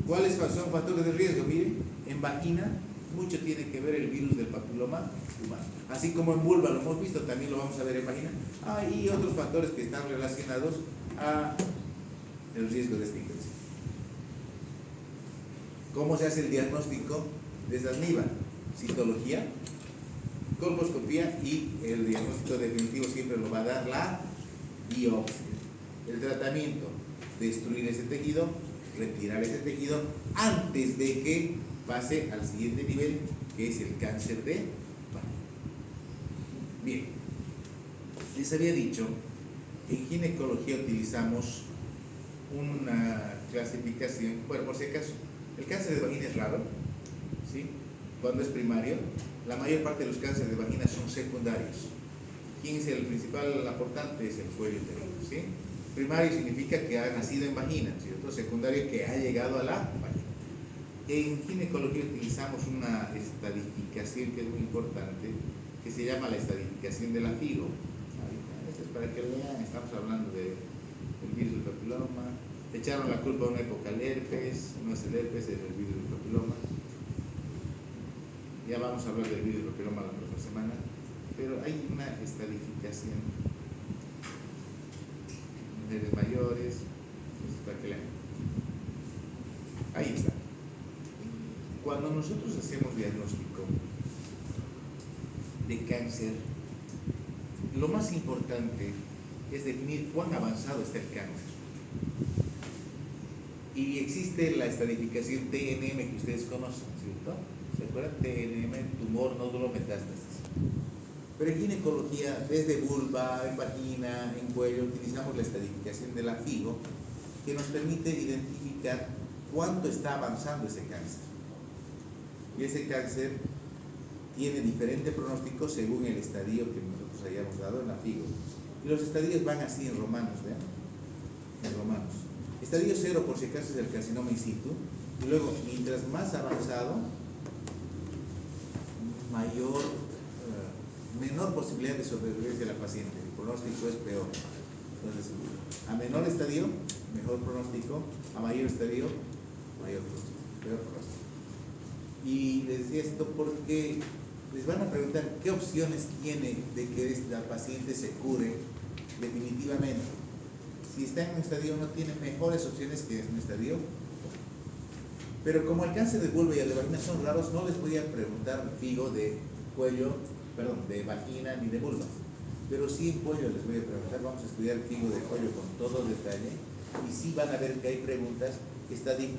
¿Cuáles son factores de riesgo? Miren, en vagina mucho tiene que ver el virus del papiloma humano. Así como en vulva lo hemos visto, también lo vamos a ver en vagina. Y otros factores que están relacionados a el riesgo de esta infección. ¿Cómo se hace el diagnóstico de estas NIVA? Citología, colposcopía, y el diagnóstico definitivo siempre lo va a dar la biopsia. El tratamiento: destruir ese tejido, retirar ese tejido antes de que pase al siguiente nivel, que es el cáncer de vagina. Bien, les había dicho, en ginecología utilizamos una clasificación, bueno, por si acaso, el cáncer de vagina es raro, ¿sí? Cuando es primario. La mayor parte de los cánceres de vagina son secundarios. ¿Quién es el principal aportante? Es el cuello uterino, ¿sí? Primario significa que ha nacido en vagina, ¿cierto? Secundario, que ha llegado a la vagina. En ginecología utilizamos una estadificación que es muy importante, que se llama la estadificación de la FIGO. Esto es para que vean, estamos hablando del virus del papiloma. Le echaron la culpa a una época al herpes, no es el herpes, es el virus del papiloma. Ya vamos a hablar del virus del papiloma la próxima semana, pero hay una estadificación. Mujeres mayores, para que lean. Ahí está. Cuando nosotros hacemos diagnóstico de cáncer, lo más importante es definir cuán avanzado está el cáncer. Y existe la estadificación TNM que ustedes conocen, ¿cierto? ¿Se acuerdan? TNM, tumor, nódulo, metástasis. Pero en ginecología, desde vulva, en vagina, en cuello, utilizamos la estadificación de la FIGO, que nos permite identificar cuánto está avanzando ese cáncer. Y ese cáncer tiene diferente pronóstico según el estadio que nosotros hayamos dado en la FIGO. Y los estadios van así en romanos, ¿vean? En romanos. Estadio 0, por si acaso, es el carcinoma in situ. Y luego, mientras más avanzado, menor posibilidad de sobrevivencia de la paciente. El pronóstico es peor. Entonces, a menor estadio, mejor pronóstico; a mayor estadio, mayor pronóstico, peor pronóstico. Y les decía esto porque les van a preguntar qué opciones tiene de que la paciente se cure definitivamente. Si está en un estadio 1, tiene mejores opciones que en un estadio 2. Pero como el cáncer de vulva y el de vagina son raros, no les voy a preguntar FIGO de cuello, perdón, de vagina ni de vulva. Pero sí en cuello les voy a preguntar. Vamos a estudiar FIGO de cuello con todo detalle, y sí van a ver que hay preguntas: estadio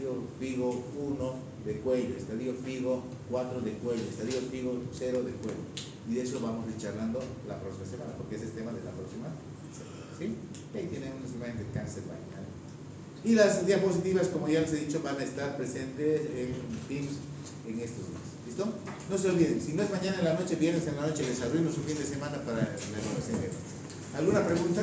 FIGO 1 de cuello, estadio FIGO 4 de cuello, estadio FIGO 0 de cuello. Y de eso vamos a ir charlando la próxima semana, porque ese es el tema de la próxima. ¿Sí? Ahí tienen unas imágenes de cáncer vaginal. Y las diapositivas, como ya les he dicho, van a estar presentes en Teams en estos días. ¿Listo? No se olviden, si no es mañana en la noche, viernes en la noche, les arruino su fin de semana para la evaluación. ¿Alguna pregunta?